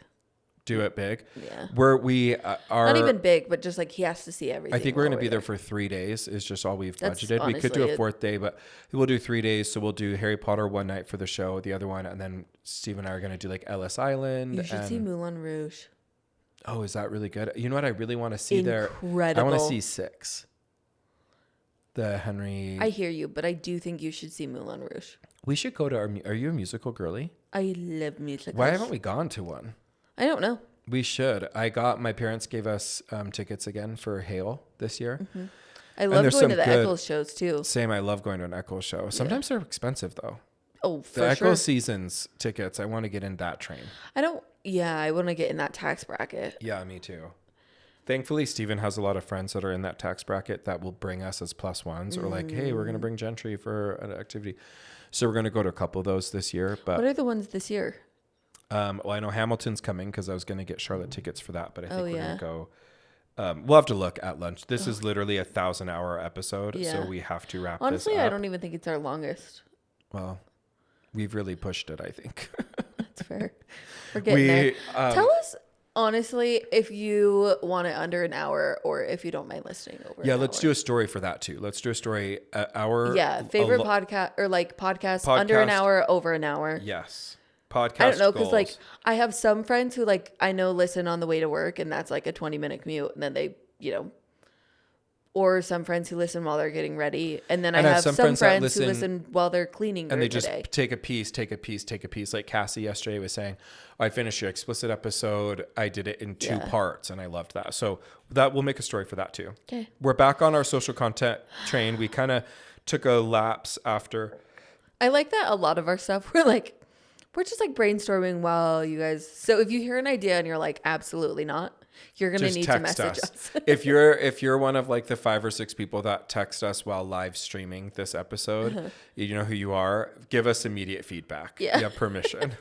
Do it big. Yeah. We are Not even big, but just like he has to see everything. I think we're while going to be there for 3 days is just all we've That's budgeted. We could do honestly a it. 4th day, but we'll do 3 days. So we'll do Harry Potter one night for the show, the other one. And then Steve and I are going to do like Ellis Island. You should and, see Moulin Rouge. Oh, is that really good? You know what I really want to see there? I Incredible. want to see 6. The Henry. I hear you, but I do think you should see Moulin Rouge. We should go to are you a musical girly? I love musicals. Why haven't we gone to one? I don't know. We should. My parents gave us tickets again for Hale this year. I love there's going some to the good- Eccles shows too. Same. I love going to an Eccles show. Sometimes they're expensive though. Oh, The for Eccles sure. seasons tickets. I want to get in that train. I want to get in that tax bracket. Yeah, me too. Thankfully, Steven has a lot of friends that are in that tax bracket that will bring us as plus ones or like, hey, we're going to bring Gentry for an activity. So we're going to go to a couple of those this year. But What are the ones this year? well, I know Hamilton's coming because I was going to get Charlotte tickets for that, but I think we're yeah. going to go. We'll have to look at lunch. This is literally a 1,000-hour episode, so Yeah. we have to wrap Honestly, this up. I don't even think it's our longest. Well, we've really pushed it, I think. That's fair. We're getting there. Tell us Honestly, if you want it under an hour, or if you don't mind listening over. Yeah, an let's hour. do a story for that too. Let's do a story hour. Yeah, favorite podcast or like podcasts under an Podcast. hour, over an hour. Yes. Podcast. I don't know, because goals. like I have some friends who like I know listen on the way to work, and that's like a 20-minute commute, and then they, you know, or some friends who listen while they're getting ready, and then I have some friends that who listen while they're cleaning and during they just the day. take a piece. Like Cassie yesterday was saying, I finished your explicit episode. I did it in 2 parts, and I loved that. So that we'll make a story for that too. Okay. We're back on our social content train. We kind of took a lapse after. I like that a lot of our stuff we're just like brainstorming while you guys. So if you hear an idea and you're like, absolutely not, you're gonna Just need to text message us. if you're one of like the 5 or 6 people that text us while live streaming this episode, you know who you are. Give us immediate feedback. Yeah. You have permission.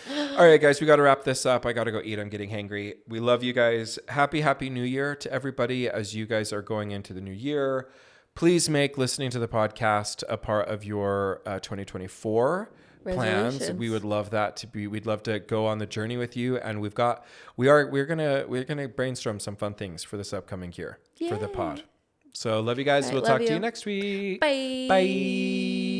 All right, guys, we got to wrap this up. I got to go eat. I'm getting hangry. We love you guys. Happy New Year to everybody as you guys are going into the new year. Please make listening to the podcast a part of your 2024 plans. We would love that to be. We'd love to go on the journey with you, and we're gonna brainstorm some fun things for this upcoming year for the pod. So love you guys. All right, we'll love talk to you you. next week. Bye. Bye.